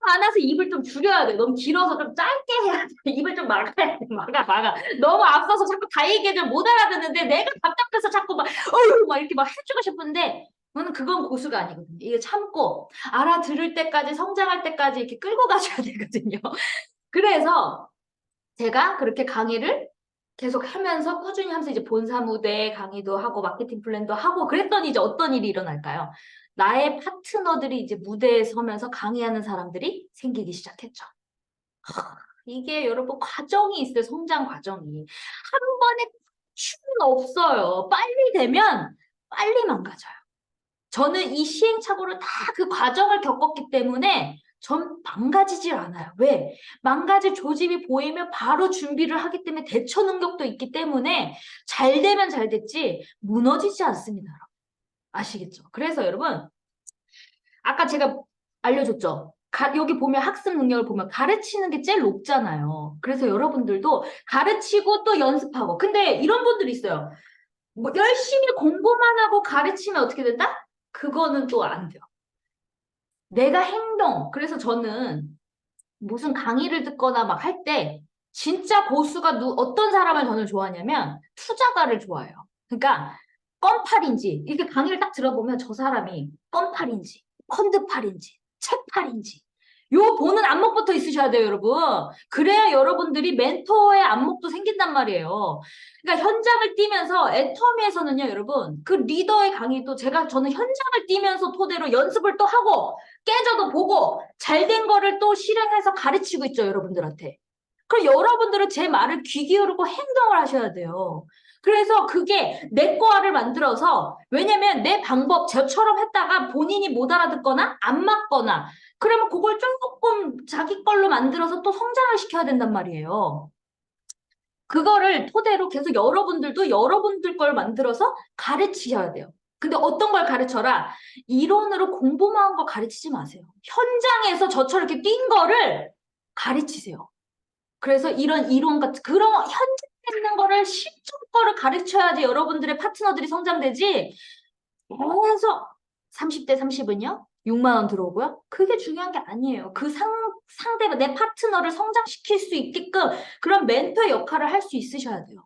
안아서 입을 좀 줄여야 돼. 너무 길어서 좀 짧게 해야 돼. 입을 좀 막아야 돼. 막아. 너무 앞서서 자꾸 다 얘기해도 못 알아듣는데 내가 답답해서 자꾸 막, 어휴, 막 이렇게 막 해주고 싶은데 저는 그건 고수가 아니거든요. 이게 참고 알아들을 때까지 성장할 때까지 이렇게 끌고 가셔야 되거든요. 그래서 제가 그렇게 강의를 계속 하면서 꾸준히 하면서 이제 본사 무대 강의도 하고 마케팅 플랜도 하고 그랬더니 이제 어떤 일이 일어날까요? 나의 파트너들이 이제 무대에 서면서 강의하는 사람들이 생기기 시작했죠. 이게 여러분 과정이 있어요. 성장 과정이. 한 번에 춤은 없어요. 빨리 되면 빨리 망가져요. 저는 이 시행착오를 다 그 과정을 겪었기 때문에 전 망가지질 않아요. 왜? 망가질 조짐이 보이면 바로 준비를 하기 때문에 대처 능력도 있기 때문에 잘 되면 잘 됐지 무너지지 않습니다. 아시겠죠? 그래서 여러분 아까 제가 알려줬죠? 여기 보면 학습 능력을 보면 가르치는 게 제일 높잖아요. 그래서 여러분들도 가르치고 또 연습하고. 근데 이런 분들이 있어요. 뭐 열심히 공부만 하고 가르치면 어떻게 된다? 그거는 또 안 돼요. 내가 행동. 그래서 저는 무슨 강의를 듣거나 막 할 때 진짜 고수가 어떤 사람을 저는 좋아하냐면 투자가를 좋아해요. 그러니까 껌팔인지 이렇게 강의를 딱 들어보면 저 사람이 껌팔인지 펀드팔인지 책팔인지 요 보는 안목부터 있으셔야 돼요, 여러분. 그래야 여러분들이 멘토의 안목도 생긴단 말이에요. 그러니까 현장을 뛰면서 애터미에서는요, 여러분, 그 리더의 강의도 저는 현장을 뛰면서 토대로 연습을 또 하고 깨져도 보고 잘된 거를 또 실행해서 가르치고 있죠, 여러분들한테. 그럼 여러분들은 제 말을 귀 기울이고 행동을 하셔야 돼요. 그래서 그게 내 거를 만들어서 왜냐면 내 방법 저처럼 했다가 본인이 못 알아듣거나 안 맞거나 그러면 그걸 조금 자기 걸로 만들어서 또 성장을 시켜야 된단 말이에요. 그거를 토대로 계속 여러분들도 여러분들 걸 만들어서 가르치셔야 돼요. 근데 어떤 걸 가르쳐라? 이론으로 공부만 한 거 가르치지 마세요. 현장에서 저처럼 이렇게 뛴 거를 가르치세요. 그래서 이런 이론 같은 그런 현장에 있는 거를 실전 거를 가르쳐야지 여러분들의 파트너들이 성장되지. 계속 30대 30은요? 6만 원 들어오고요. 그게 중요한 게 아니에요. 그 상대가 내 파트너를 성장시킬 수 있게끔 그런 멘토의 역할을 할 수 있으셔야 돼요.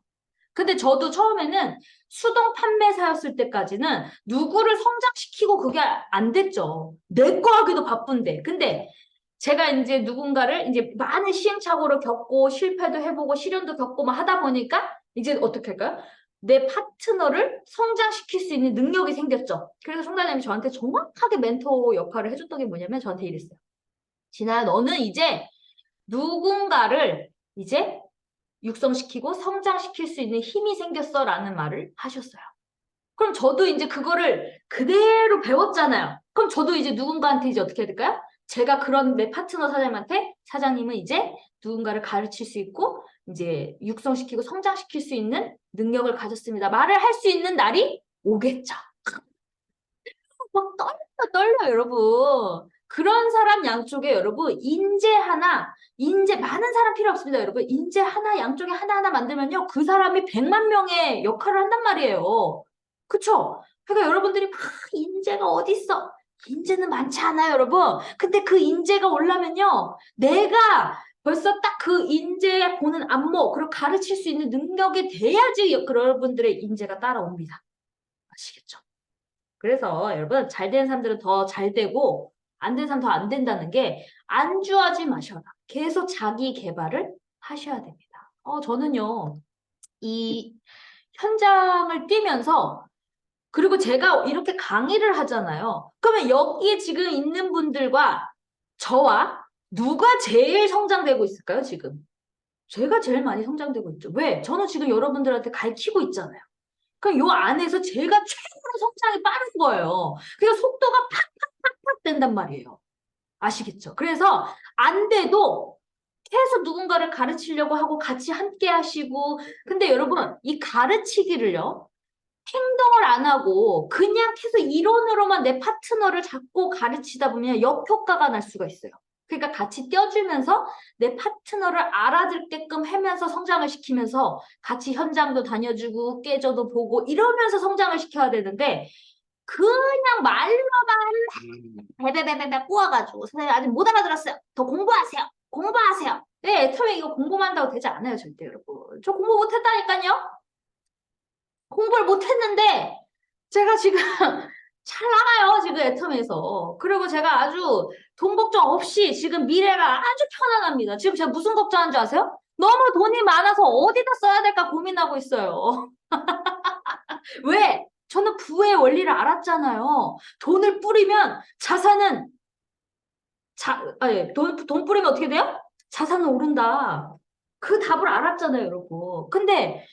근데 저도 처음에는 수동 판매사였을 때까지는 누구를 성장시키고 그게 안 됐죠. 내 거 하기도 바쁜데. 근데 제가 이제 누군가를 이제 많은 시행착오를 겪고 실패도 해보고 시련도 겪고 막 하다 보니까 이제 어떻게 할까요? 내 파트너를 성장시킬 수 있는 능력이 생겼죠. 그래서 총장님이 저한테 정확하게 멘토 역할을 해줬던 게 뭐냐면 저한테 이랬어요. 진아야, 너는 이제 누군가를 이제 육성시키고 성장시킬 수 있는 힘이 생겼어 라는 말을 하셨어요. 그럼 저도 이제 그거를 그대로 배웠잖아요. 그럼 저도 이제 누군가한테 이제 어떻게 해야 될까요? 제가 그런 내 파트너 사장님한테 사장님은 이제 누군가를 가르칠 수 있고 이제 육성시키고 성장시킬 수 있는 능력을 가졌습니다. 말을 할 수 있는 날이 오겠죠. 막 떨려, 여러분. 그런 사람 양쪽에 여러분 인재 많은 사람 필요 없습니다, 여러분. 인재 하나 양쪽에 하나하나 만들면요. 그 사람이 100만 명의 역할을 한단 말이에요. 그쵸? 그러니까 여러분들이 막 인재가 어디 있어? 인재는 많지 않아요, 여러분. 근데 그 인재가 올라면요. 내가 벌써 딱 그 인재에 보는 안목, 그리고 가르칠 수 있는 능력이 돼야지 여러분들의 인재가 따라옵니다. 아시겠죠? 그래서 여러분 잘 되는 사람들은 더 잘 되고 안 되는 사람 더 안 된다는 게 안주하지 마셔라. 계속 자기 개발을 하셔야 됩니다. 저는요. 이 현장을 뛰면서 그리고 제가 이렇게 강의를 하잖아요. 그러면 여기에 지금 있는 분들과 저와 누가 제일 성장되고 있을까요, 지금? 제가 제일 많이 성장되고 있죠. 왜? 저는 지금 여러분들한테 가르치고 있잖아요. 그럼 요 안에서 제가 최고로 성장이 빠른 거예요. 그래서 속도가 팍팍팍팍 된단 말이에요. 아시겠죠? 그래서 안 돼도 계속 누군가를 가르치려고 하고 같이 함께 하시고 근데 여러분 이 가르치기를요. 행동을 안 하고 그냥 계속 이론으로만 내 파트너를 잡고 가르치다 보면 역효과가 날 수가 있어요. 그러니까 같이 떼어주면서 내 파트너를 알아듣게끔 하면서 성장을 시키면서 같이 현장도 다녀주고 깨져도 보고 이러면서 성장을 시켜야 되는데 그냥 말로만 베베베베베 꼬아가지고 선생님 아직 못 알아들었어요. 더 공부하세요. 공부하세요. 네, 처음에 이거 공부만 한다고 되지 않아요, 절대 여러분. 저 공부 못했다니까요. 공부를 못했는데 제가 지금 잘 나가요, 지금 애텀에서. 그리고 제가 아주 돈 걱정 없이 지금 미래가 아주 편안합니다. 지금 제가 무슨 걱정하는 줄 아세요? 너무 돈이 많아서 어디다 써야 될까 고민하고 있어요. 왜? 저는 부의 원리를 알았잖아요. 돈을 뿌리면 자산은 돈 뿌리면 어떻게 돼요? 자산은 오른다. 그 답을 알았잖아요, 여러분. 근데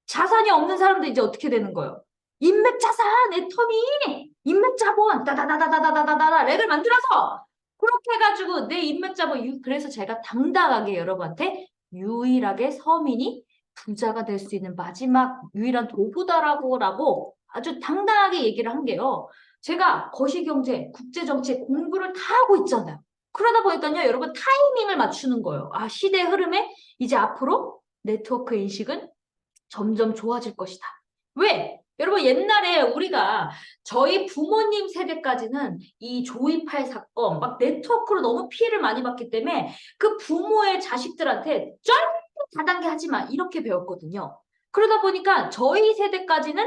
자산이 없는 사람들 이제 어떻게 되는 거예요? 인맥 자산, 애터미, 인맥 자본, 다다다다다다다다다 렉을 만들어서 그렇게 해가지고 내 인맥 자본, 그래서 제가 당당하게 여러분한테 유일하게 서민이 부자가 될 수 있는 마지막 유일한 도구다라고 아주 당당하게 얘기를 한 게요. 제가 거시경제, 국제정치 공부를 다 하고 있잖아요. 그러다 보니까요, 여러분 타이밍을 맞추는 거예요. 아, 시대 흐름에 이제 앞으로 네트워크 인식은 점점 좋아질 것이다. 왜? 여러분 옛날에 우리가 저희 부모님 세대까지는 이 조이팔 사건 막 네트워크로 너무 피해를 많이 봤기 때문에 그 부모의 자식들한테 절대 다단계 하지 마 이렇게 배웠거든요. 그러다 보니까 저희 세대까지는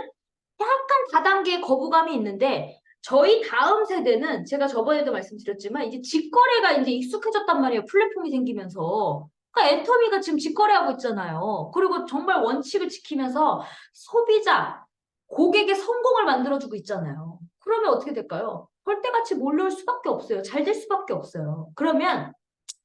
약간 다단계의 거부감이 있는데 저희 다음 세대는 제가 저번에도 말씀드렸지만 이제 직거래가 이제 익숙해졌단 말이에요. 플랫폼이 생기면서. 그러니까 애터미가 지금 직거래하고 있잖아요. 그리고 정말 원칙을 지키면서 소비자, 고객의 성공을 만들어주고 있잖아요. 그러면 어떻게 될까요? 벌떼같이 몰려올 수밖에 없어요. 잘 될 수밖에 없어요. 그러면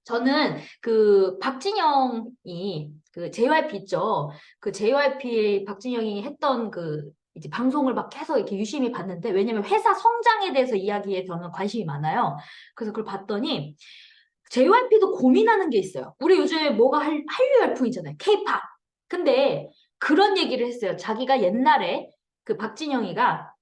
저는 그 박진영이 그 JYP 있죠. 그 JYP 박진영이 했던 그 이제 방송을 막 계속 이렇게 유심히 봤는데 왜냐면 회사 성장에 대해서 이야기에 저는 관심이 많아요. 그래서 그걸 봤더니 JYP도 고민하는 게 있어요. 우리 요즘에 뭐가 한류 열풍이잖아요. K-팝. 근데 그런 얘기를 했어요. 자기가 옛날에 그 박진영이가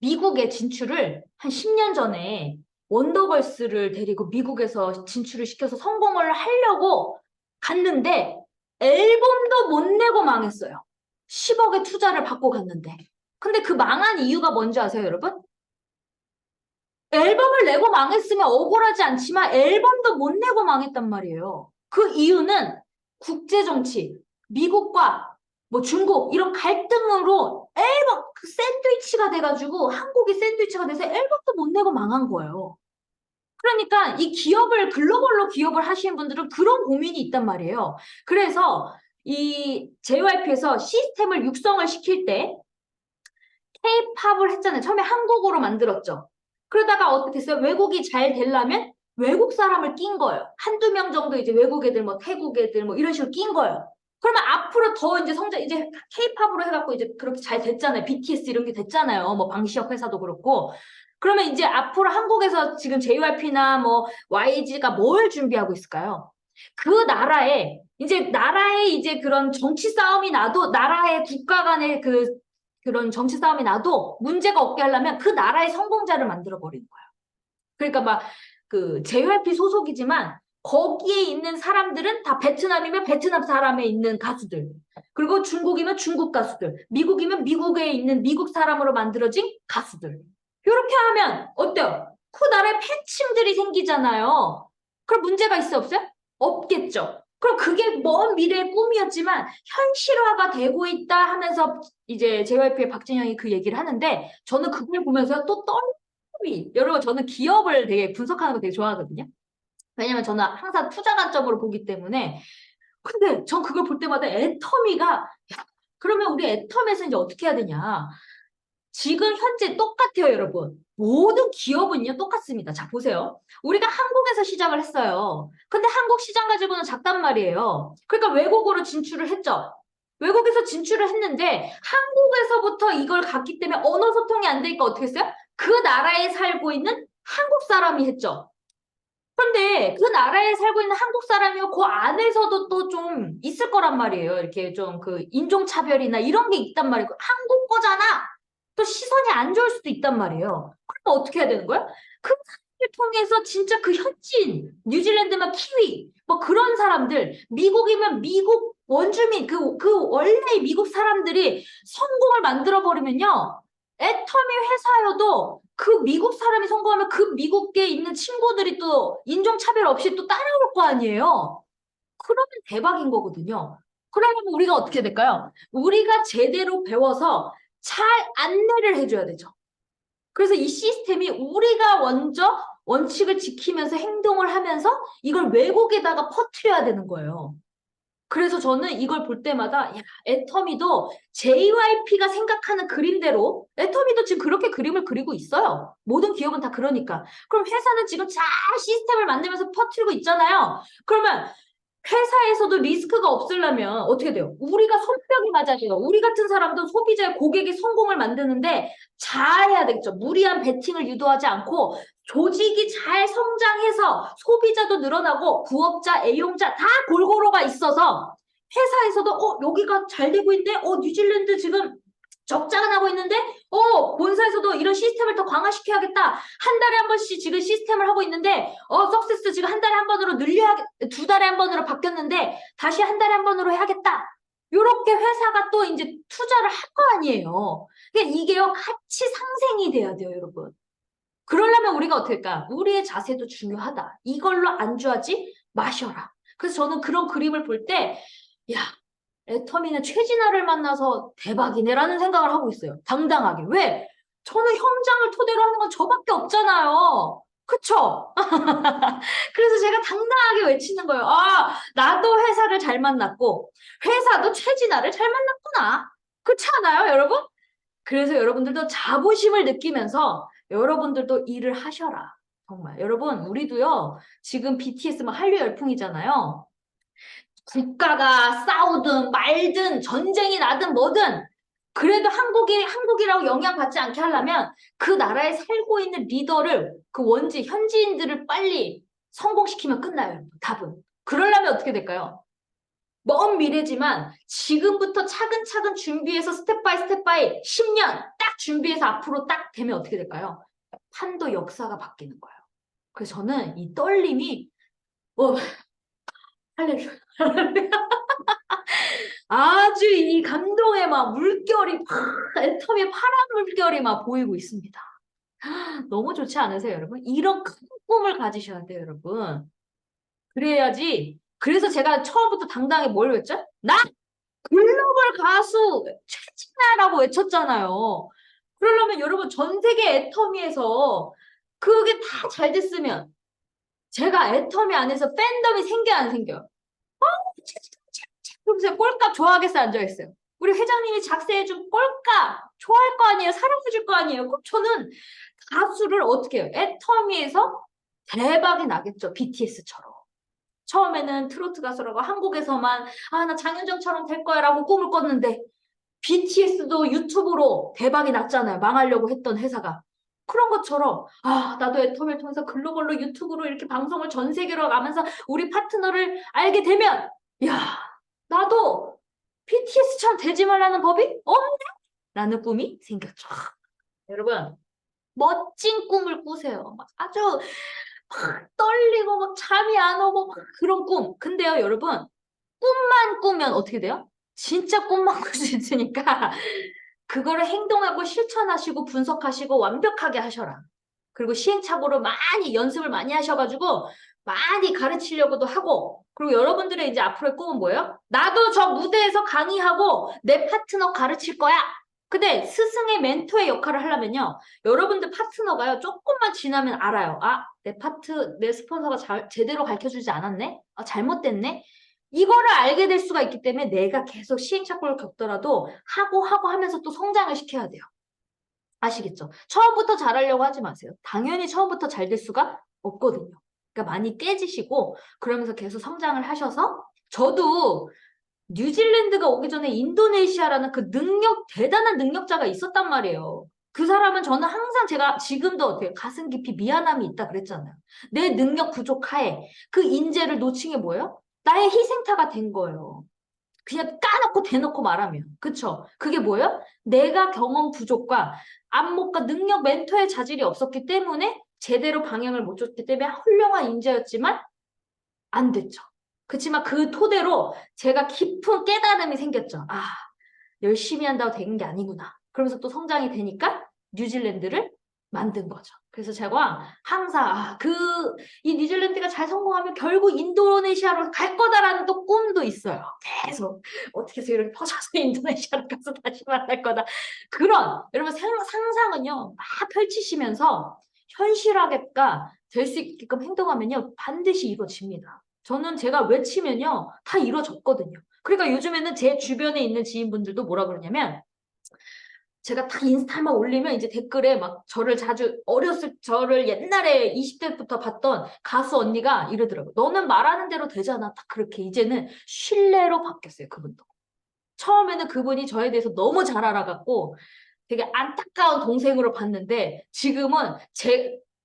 미국에 진출을 한 10년 전에 원더걸스를 데리고 미국에서 진출을 시켜서 성공을 하려고 갔는데 앨범도 못 내고 망했어요. 10억의 투자를 받고 갔는데. 근데 그 망한 이유가 뭔지 아세요, 여러분? 앨범을 내고 망했으면 억울하지 않지만 앨범도 못 내고 망했단 말이에요. 그 이유는 국제정치, 미국과 뭐 중국 이런 갈등으로 앨범 그 샌드위치가 돼가지고 한국이 샌드위치가 돼서 앨범도 못 내고 망한 거예요. 그러니까 이 기업을 글로벌로 기업을 하시는 분들은 그런 고민이 있단 말이에요. 그래서 이 JYP에서 시스템을 육성을 시킬 때 K-팝을 했잖아요. 처음에 한국어로 만들었죠. 그러다가 어떻게 됐어요? 외국이 잘 되려면 외국 사람을 낀 거예요. 한두 명 정도 이제 외국 애들, 뭐 태국 애들, 뭐 이런 식으로 낀 거예요. 그러면 앞으로 더 이제 성장, 이제 K-팝으로 해갖고 이제 그렇게 잘 됐잖아요. BTS 이런 게 됐잖아요. 뭐 방시혁 회사도 그렇고. 그러면 이제 앞으로 한국에서 지금 JYP나 뭐 YG가 뭘 준비하고 있을까요? 그 나라에 이제 나라의 이제 그런 정치 싸움이 나도 나라의 국가 간의 그런 정치 싸움이 나도 문제가 없게 하려면 그 나라의 성공자를 만들어 버리는 거예요. 그러니까 막 그 JYP 소속이지만 거기에 있는 사람들은 다 베트남이면 베트남 사람에 있는 가수들. 그리고 중국이면 중국 가수들. 미국이면 미국에 있는 미국 사람으로 만들어진 가수들. 이렇게 하면 어때요? 그 나라에 팬층들이 생기잖아요. 그럼 문제가 있어 없어요? 없겠죠. 그럼 그게 먼 미래의 꿈이었지만 현실화가 되고 있다 하면서 이제 JYP의 박진영이 그 얘기를 하는데 저는 그걸 보면서 또 떨림이 여러분 저는 기업을 되게 분석하는 거 되게 좋아하거든요. 왜냐면 저는 항상 투자 관점으로 보기 때문에 근데 전 그걸 볼 때마다 애터미가 야, 그러면 우리 애터미에서 이제 어떻게 해야 되냐 지금 현재 똑같아요, 여러분. 모든 기업은요, 똑같습니다. 자, 보세요. 우리가 한국에서 시작을 했어요. 근데 한국 시장 가지고는 작단 말이에요. 그러니까 외국으로 진출을 했죠. 외국에서 진출을 했는데 한국에서부터 이걸 갔기 때문에 언어 소통이 안 되니까 어떻게 했어요? 그 나라에 살고 있는 한국 사람이 했죠. 그런데 그 나라에 살고 있는 한국 사람이요, 그 안에서도 또 좀 있을 거란 말이에요. 이렇게 좀 그 인종차별이나 이런 게 있단 말이에요. 한국 거잖아. 또 시선이 안 좋을 수도 있단 말이에요. 그럼 어떻게 해야 되는 거야? 그 사람을 통해서 진짜 그 현지인, 뉴질랜드면 키위, 뭐 그런 사람들, 미국이면 미국 원주민, 그 원래 미국 사람들이 성공을 만들어버리면요. 애터미 회사여도 그 미국 사람이 성공하면 그 미국에 있는 친구들이 또 인종차별 없이 또 따라올 거 아니에요. 그러면 대박인 거거든요. 그러면 우리가 어떻게 될까요? 우리가 제대로 배워서 잘 안내를 해줘야 되죠. 그래서 이 시스템이 우리가 먼저 원칙을 지키면서 행동을 하면서 이걸 외국에다가 퍼뜨려야 되는 거예요. 그래서 저는 이걸 볼 때마다 야, 애터미도 JYP가 생각하는 그림대로 애터미도 지금 그렇게 그림을 그리고 있어요. 모든 기업은 다 그러니까. 그럼 회사는 지금 잘 시스템을 만들면서 퍼뜨리고 있잖아요. 그러면 회사에서도 리스크가 없으려면 어떻게 돼요? 우리가 손뼉이 맞아야 돼요. 우리 같은 사람도 소비자의 고객의 성공을 만드는데 잘해야 되겠죠. 무리한 베팅을 유도하지 않고 조직이 잘 성장해서 소비자도 늘어나고 부업자, 애용자 다 골고루가 있어서 회사에서도 여기가 잘 되고 있네? 뉴질랜드 지금 적자가 나고 있는데 본사에서도 이런 시스템을 더 강화시켜야겠다. 한 달에 한 번씩 지금 시스템을 하고 있는데 석세스 지금 한 달에 한 번으로 두 달에 한 번으로 바뀌었는데 다시 한 달에 한 번으로 해야겠다. 요렇게 회사가 또 이제 투자를 할 거 아니에요. 그러니까 이게요 같이 상생이 돼야 돼요, 여러분. 그러려면 우리가 어떻게 할까? 우리의 자세도 중요하다. 이걸로 안주하지 마셔라. 그래서 저는 그런 그림을 볼 때, 야, 애터미는 최진아를 만나서 대박이네라는 생각을 하고 있어요. 당당하게. 왜? 저는 현장을 토대로 하는 건 저밖에 없잖아요. 그쵸? 그래서 제가 당당하게 외치는 거예요. 아, 나도 회사를 잘 만났고, 회사도 최진아를 잘 만났구나. 그렇지 않아요, 여러분? 그래서 여러분들도 자부심을 느끼면서 여러분들도 일을 하셔라. 정말. 여러분, 우리도요, 지금 BTS 막 한류 열풍이잖아요. 국가가 싸우든 말든 전쟁이 나든 뭐든 그래도 한국이라고 영향받지 않게 하려면 그 나라에 살고 있는 리더를 그 현지인들을 빨리 성공시키면 끝나요. 답은. 그러려면 어떻게 될까요? 먼 미래지만 지금부터 차근차근 준비해서 스텝 바이 스텝 바이 10년 딱 준비해서 앞으로 딱 되면 어떻게 될까요? 판도 역사가 바뀌는 거예요. 그래서 저는 이 떨림이 할렐루야. 아주 이 감동의 막 물결이 애터미의 파란 물결이 막 보이고 있습니다. 너무 좋지 않으세요, 여러분? 이런 큰 꿈을 가지셔야 돼요, 여러분. 그래야지. 그래서 제가 처음부터 당당하게 뭘 외쳤죠? 나 글로벌 가수 최진아라고 외쳤잖아요. 그러려면 여러분 전 세계 애터미에서 그게 다 잘 됐으면 제가 애터미 안에서 팬덤이 생겨 안 생겨요? 그러면서 꼴값 좋아하겠어 앉아있어요. 우리 회장님이 작세해준 꼴값 좋아할 거 아니에요. 사랑해줄 거 아니에요. 그럼 저는 가수를 어떻게 해요? 애터미에서 대박이 나겠죠. BTS처럼. 처음에는 트로트 가수라고 한국에서만 나 장윤정처럼 될 거야 라고 꿈을 꿨는데 BTS도 유튜브로 대박이 났잖아요. 망하려고 했던 회사가. 그런 것처럼 나도 애터미를 통해서 글로벌로 유튜브로 이렇게 방송을 전 세계로 가면서 우리 파트너를 알게 되면 야 나도 BTS처럼 되지 말라는 법이 없네? 라는 꿈이 생겼죠. 여러분 멋진 꿈을 꾸세요. 막 아주 막 떨리고 막 잠이 안 오고 막 그런 꿈. 근데요 여러분 꿈만 꾸면 어떻게 돼요? 진짜 꿈만 꿀 수 있으니까 그거를 행동하고 실천하시고 분석하시고 완벽하게 하셔라. 그리고 시행착오를 많이 연습을 많이 하셔가지고 많이 가르치려고도 하고 그리고 여러분들의 이제 앞으로의 꿈은 뭐예요? 나도 저 무대에서 강의하고 내 파트너 가르칠 거야. 근데 스승의 멘토의 역할을 하려면요. 여러분들 파트너가요. 조금만 지나면 알아요. 내 스폰서가 제대로 가르쳐주지 않았네? 잘못됐네? 이거를 알게 될 수가 있기 때문에 내가 계속 시행착오를 겪더라도 하고 하면서 또 성장을 시켜야 돼요. 아시겠죠? 처음부터 잘하려고 하지 마세요. 당연히 처음부터 잘 될 수가 없거든요. 그러니까 많이 깨지시고 그러면서 계속 성장을 하셔서 저도 뉴질랜드가 오기 전에 인도네시아라는 그 대단한 능력자가 있었단 말이에요. 그 사람은 저는 항상 제가 지금도 어때요? 가슴 깊이 미안함이 있다 그랬잖아요. 내 능력 부족하에 그 인재를 놓친 게 뭐예요? 나의 희생타가 된 거예요. 그냥 까놓고 대놓고 말하면. 그쵸? 그게 뭐예요? 내가 경험 부족과 안목과 능력 멘토의 자질이 없었기 때문에 제대로 방향을 못 줬기 때문에 훌륭한 인재였지만 안 됐죠. 그렇지만 그 토대로 제가 깊은 깨달음이 생겼죠. 열심히 한다고 되는 게 아니구나. 그러면서 또 성장이 되니까 뉴질랜드를 만든 거죠. 그래서 제가 항상 이 뉴질랜드가 잘 성공하면 결국 인도네시아로 갈 거다라는 또 꿈도 있어요. 계속 어떻게 해서 이렇게 퍼져서 인도네시아로 가서 다시 만날 거다. 여러분 상상은요 막 펼치시면서 현실화가 될 수 있게끔 행동하면요 반드시 이루어집니다. 저는 제가 외치면요. 다 이루어졌거든요. 그러니까 요즘에는 제 주변에 있는 지인분들도 뭐라 그러냐면 제가 다 인스타만 올리면 이제 댓글에 막 저를 자주 저를 옛날에 20대부터 봤던 가수 언니가 이러더라고요. 너는 말하는 대로 되잖아. 딱 그렇게 이제는 신뢰로 바뀌었어요. 그분도. 처음에는 그분이 저에 대해서 너무 잘 알아갖고 되게 안타까운 동생으로 봤는데 지금은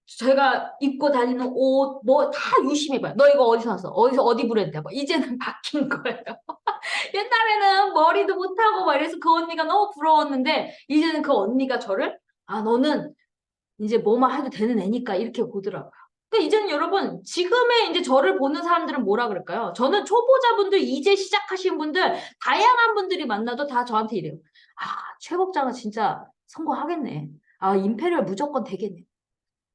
제가 입고 다니는 옷 뭐 다 유심히 봐요. 너 이거 어디서 샀어? 어디서 어디 브랜드야? 뭐 이제는 바뀐 거예요. 옛날에는 머리도 못하고 막 이래서 그 언니가 너무 부러웠는데 이제는 그 언니가 저를 아 너는 이제 뭐만 해도 되는 애니까 이렇게 보더라고요. 근데 이제는 여러분 지금의 이제 저를 보는 사람들은 뭐라 그럴까요? 저는 초보자분들 이제 시작하신 분들 다양한 분들이 만나도 다 저한테 이래요. 아 최복장은 진짜 성공하겠네. 아 임페리얼 무조건 되겠네.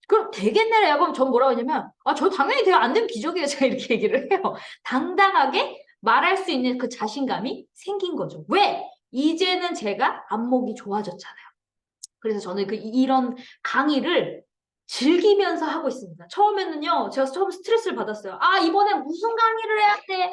그럼 되겠네래요. 그럼 전 뭐라고 하냐면 아 저 당연히 돼요. 안 되면 기적이에요. 제가 이렇게 얘기를 해요. 당당하게 말할 수 있는 그 자신감이 생긴 거죠. 왜? 이제는 제가 안목이 좋아졌잖아요. 그래서 저는 이런 강의를 즐기면서 하고 있습니다. 처음에는요, 제가 처음 스트레스를 받았어요. 아, 이번에 무슨 강의를 해야 돼?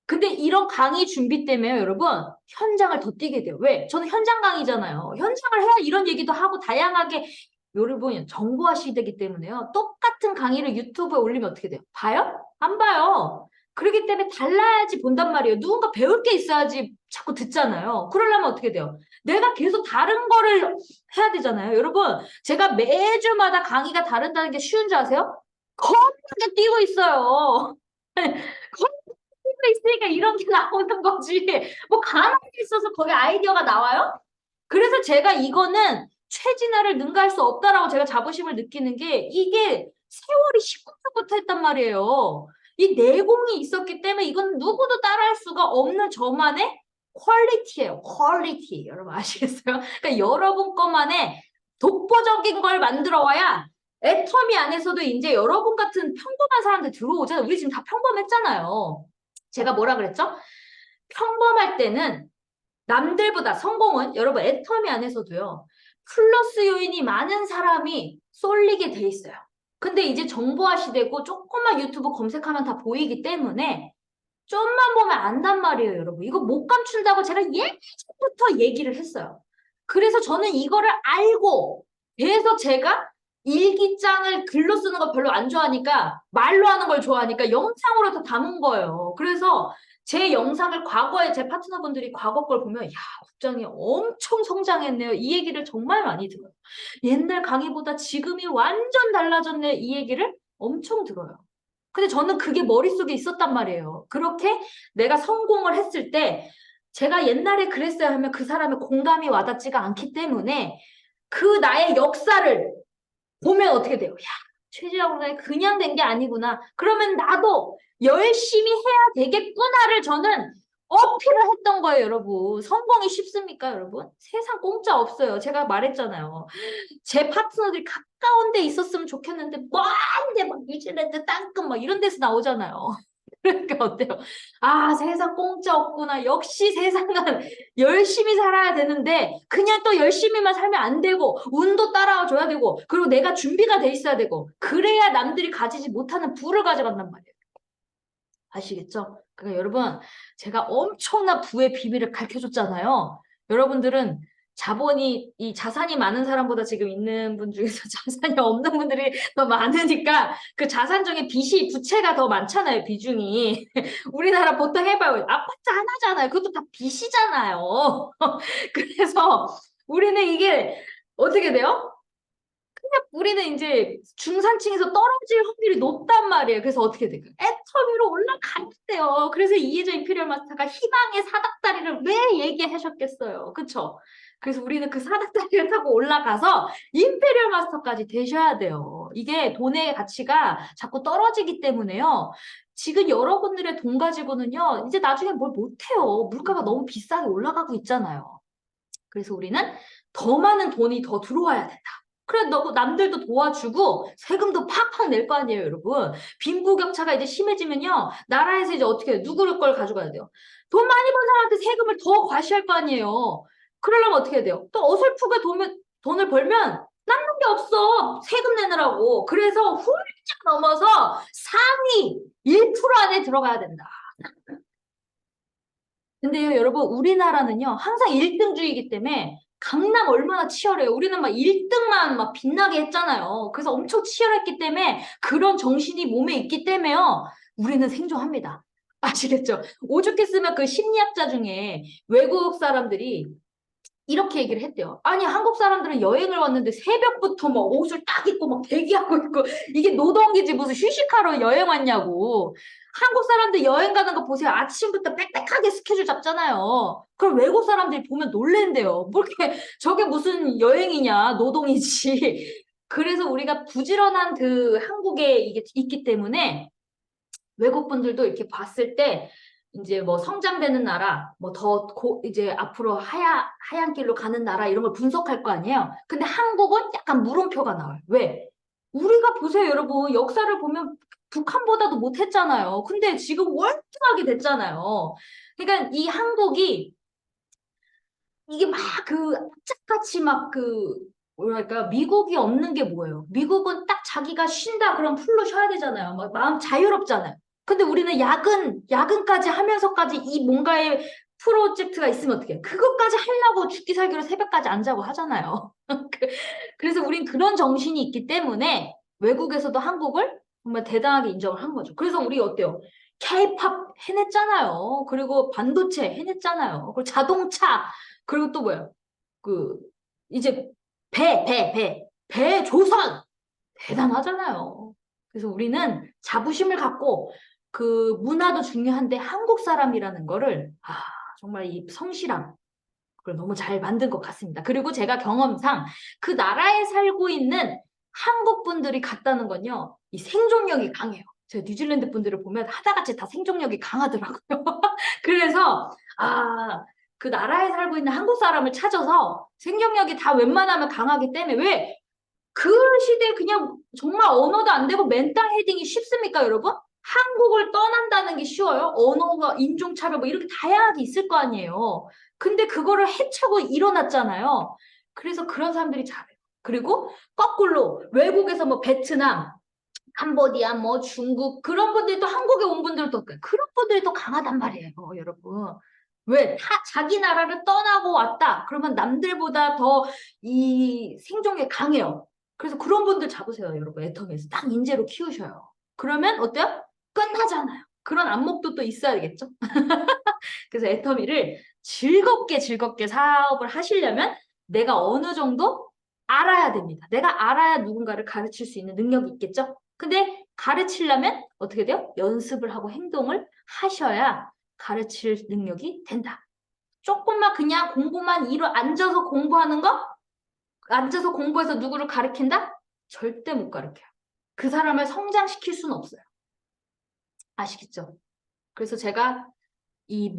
근데 이런 강의 준비 때문에 여러분, 현장을 더 뛰게 돼요. 왜? 저는 현장 강의잖아요. 현장을 해야 이런 얘기도 하고 다양하게, 여러분, 정보화 시대이기 때문에요. 똑같은 강의를 유튜브에 올리면 어떻게 돼요? 봐요? 안 봐요. 그렇기 때문에 달라야지 본단 말이에요. 누군가 배울 게 있어야지 자꾸 듣잖아요. 그러려면 어떻게 돼요? 내가 계속 다른 거를 해야 되잖아요. 여러분, 제가 매주마다 강의가 다른다는 게 쉬운 줄 아세요? 겁나게 뛰고 있어요. 있으니까 이런 게 나오는 거지. 뭐 가만히 있어서 거기 아이디어가 나와요? 그래서 제가 이거는 최진아를 능가할 수 없다라고 제가 자부심을 느끼는 게 이게 세월이 19년부터 했단 말이에요. 이 내공이 있었기 때문에 이건 누구도 따라할 수가 없는 저만의 퀄리티예요. 퀄리티. 여러분 아시겠어요? 그러니까 여러분 것만의 독보적인 걸 만들어 와야 애터미 안에서도 이제 여러분 같은 평범한 사람들 들어오잖아요. 우리 지금 다 평범했잖아요. 제가 뭐라 그랬죠? 평범할 때는 남들보다 성공은 여러분 애터미 안에서도요. 플러스 요인이 많은 사람이 쏠리게 돼 있어요. 근데 이제 정보화 시대고 조금만 유튜브 검색하면 다 보이기 때문에 좀만 보면 안단 말이에요, 여러분. 이거 못 감춘다고 제가 예전부터 얘기를 했어요. 그래서 저는 이거를 알고 계속 제가 일기장을 글로 쓰는 거 별로 안 좋아하니까 말로 하는 걸 좋아하니까 영상으로 다 담은 거예요. 그래서 제 영상을 과거에 제 파트너분들이 과거 걸 보면 야, 국장이 엄청 성장했네요. 이 얘기를 정말 많이 들어요. 옛날 강의보다 지금이 완전 달라졌네. 이 얘기를 엄청 들어요. 근데 저는 그게 머릿속에 있었단 말이에요. 그렇게 내가 성공을 했을 때 제가 옛날에 그랬어야 하면 그 사람의 공감이 와닿지가 않기 때문에 그 나의 역사를 보면 어떻게 돼요? 야, 최지하고 그냥 된 게 아니구나. 그러면 나도 열심히 해야 되겠구나를 저는 어필을 했던 거예요, 여러분. 성공이 쉽습니까, 여러분? 세상 공짜 없어요. 제가 말했잖아요. 제 파트너들이 가까운 데 있었으면 좋겠는데 먼데 막 뉴질랜드 땅끝 막 이런 데서 나오잖아요. 그러니까 어때요? 아, 세상 공짜 없구나. 역시 세상은 열심히 살아야 되는데 그냥 또 열심히만 살면 안 되고 운도 따라와 줘야 되고 그리고 내가 준비가 돼 있어야 되고 그래야 남들이 가지지 못하는 부를 가져간단 말이에요. 아시겠죠? 그러니까 여러분 제가 엄청난 부의 비밀을 가르쳐줬잖아요. 여러분들은 자본이 이 자산이 많은 사람보다 지금 있는 분 중에서 자산이 없는 분들이 더 많으니까 그 자산 중에 빚이 부채가 더 많잖아요. 비중이 우리나라 보통 해봐요. 아파트 하나잖아요. 그것도 다 빚이잖아요. 그래서 우리는 이게 어떻게 돼요? 우리는 이제 중산층에서 떨어질 확률이 높단 말이에요. 그래서 어떻게 될까요? 애터미로 올라가는데요. 그래서 이혜정 임페리얼 마스터가 희망의 사닥다리를 왜 얘기하셨겠어요. 그쵸? 그래서 우리는 그 사닥다리를 타고 올라가서 임페리얼 마스터까지 되셔야 돼요. 이게 돈의 가치가 자꾸 떨어지기 때문에요. 지금 여러분들의 돈 가지고는요. 이제 나중에 뭘 못해요. 물가가 너무 비싸게 올라가고 있잖아요. 그래서 우리는 더 많은 돈이 더 들어와야 된다. 그래, 너 남들도 도와주고 세금도 팍팍 낼 거 아니에요, 여러분. 빈부격차가 이제 심해지면요. 나라에서 이제 어떻게 해요? 누구를 걸 가져가야 돼요? 돈 많이 번 사람한테 세금을 더 과시할 거 아니에요. 그러려면 어떻게 해야 돼요? 또 어설프게 돈을 벌면 남는 게 없어. 세금 내느라고. 그래서 훌쩍 넘어서 상위 1% 안에 들어가야 된다. 근데요, 여러분, 우리나라는요, 항상 1등주의이기 때문에 강남 얼마나 치열해요. 우리는 막 1등만 막 빛나게 했잖아요. 그래서 엄청 치열했기 때문에 그런 정신이 몸에 있기 때문에요, 우리는 생존합니다. 아시겠죠? 오죽했으면 그 심리학자 중에 외국 사람들이 이렇게 얘기를 했대요. 아니, 한국 사람들은 여행을 왔는데 새벽부터 막 옷을 딱 입고 막 대기하고 있고, 이게 노동이지 무슨 휴식하러 여행 왔냐고. 한국 사람들 여행 가는 거 보세요. 아침부터 빽빽하게 스케줄 잡잖아요. 그럼 외국 사람들이 보면 놀랜대요. 뭐 이렇게, 저게 무슨 여행이냐, 노동이지. 그래서 우리가 부지런한 그 한국에 이게 있기 때문에 외국 분들도 이렇게 봤을 때 이제 뭐 성장되는 나라, 뭐 더 이제 앞으로 하얀 길로 가는 나라 이런 걸 분석할 거 아니에요. 근데 한국은 약간 물음표가 나와요. 왜? 우리가 보세요, 여러분. 역사를 보면 북한보다도 못했잖아요. 근데 지금 월등하게 됐잖아요. 그러니까 이 한국이 이게 막 그 악착같이 막 그 뭐랄까 미국이 없는 게 뭐예요? 미국은 딱 자기가 쉰다 그럼 풀로 쉬어야 되잖아요. 막 마음 자유롭잖아요. 근데 우리는 야근까지 하면서까지 이 뭔가의 프로젝트가 있으면 어떡해? 그것까지 하려고 죽기 살기로 새벽까지 안 자고 하잖아요. 그래서 우린 그런 정신이 있기 때문에 외국에서도 한국을 정말 대단하게 인정을 한 거죠. 그래서 우리 어때요? K-팝 해냈잖아요. 그리고 반도체 해냈잖아요. 그리고 자동차, 그리고 또 뭐야? 그, 이제 배 조선! 대단하잖아요. 그래서 우리는 자부심을 갖고 그 문화도 중요한데 한국 사람이라는 거를, 정말 이 성실함, 그걸 너무 잘 만든 것 같습니다. 그리고 제가 경험상 그 나라에 살고 있는 한국 분들이 같다는 건요, 이 생존력이 강해요. 제가 뉴질랜드 분들을 보면 하나같이 다 생존력이 강하더라고요. 그래서, 그 나라에 살고 있는 한국 사람을 찾아서 생존력이 다 웬만하면 강하기 때문에 왜 그 시대에 그냥 정말 언어도 안 되고 멘탈 헤딩이 쉽습니까, 여러분? 한국을 떠난다는 게 쉬워요? 언어가 인종차별 뭐 이렇게 다양하게 있을 거 아니에요. 근데 그거를 해차고 일어났잖아요. 그래서 그런 사람들이 잘해요. 그리고 거꾸로 외국에서 뭐 베트남, 캄보디아, 뭐 중국 그런 분들이 또 한국에 온 분들도 그런 분들이 또 강하단 말이에요, 여러분. 왜? 자기 나라를 떠나고 왔다. 그러면 남들보다 더 이 생존력이 강해요. 그래서 그런 분들 잡으세요, 여러분. 애터미에서 딱 인재로 키우셔요. 그러면 어때요? 끝나잖아요. 그런 안목도 또 있어야겠죠? 그래서 애터미를 즐겁게 사업을 하시려면 내가 어느 정도 알아야 됩니다. 내가 알아야 누군가를 가르칠 수 있는 능력이 있겠죠? 근데 가르치려면 어떻게 돼요? 연습을 하고 행동을 하셔야 가르칠 능력이 된다. 조금만 그냥 공부만 앉아서 공부하는 거? 앉아서 공부해서 누구를 가르친다? 절대 못 가르쳐요. 그 사람을 성장시킬 수는 없어요. 아시겠죠? 그래서 제가 이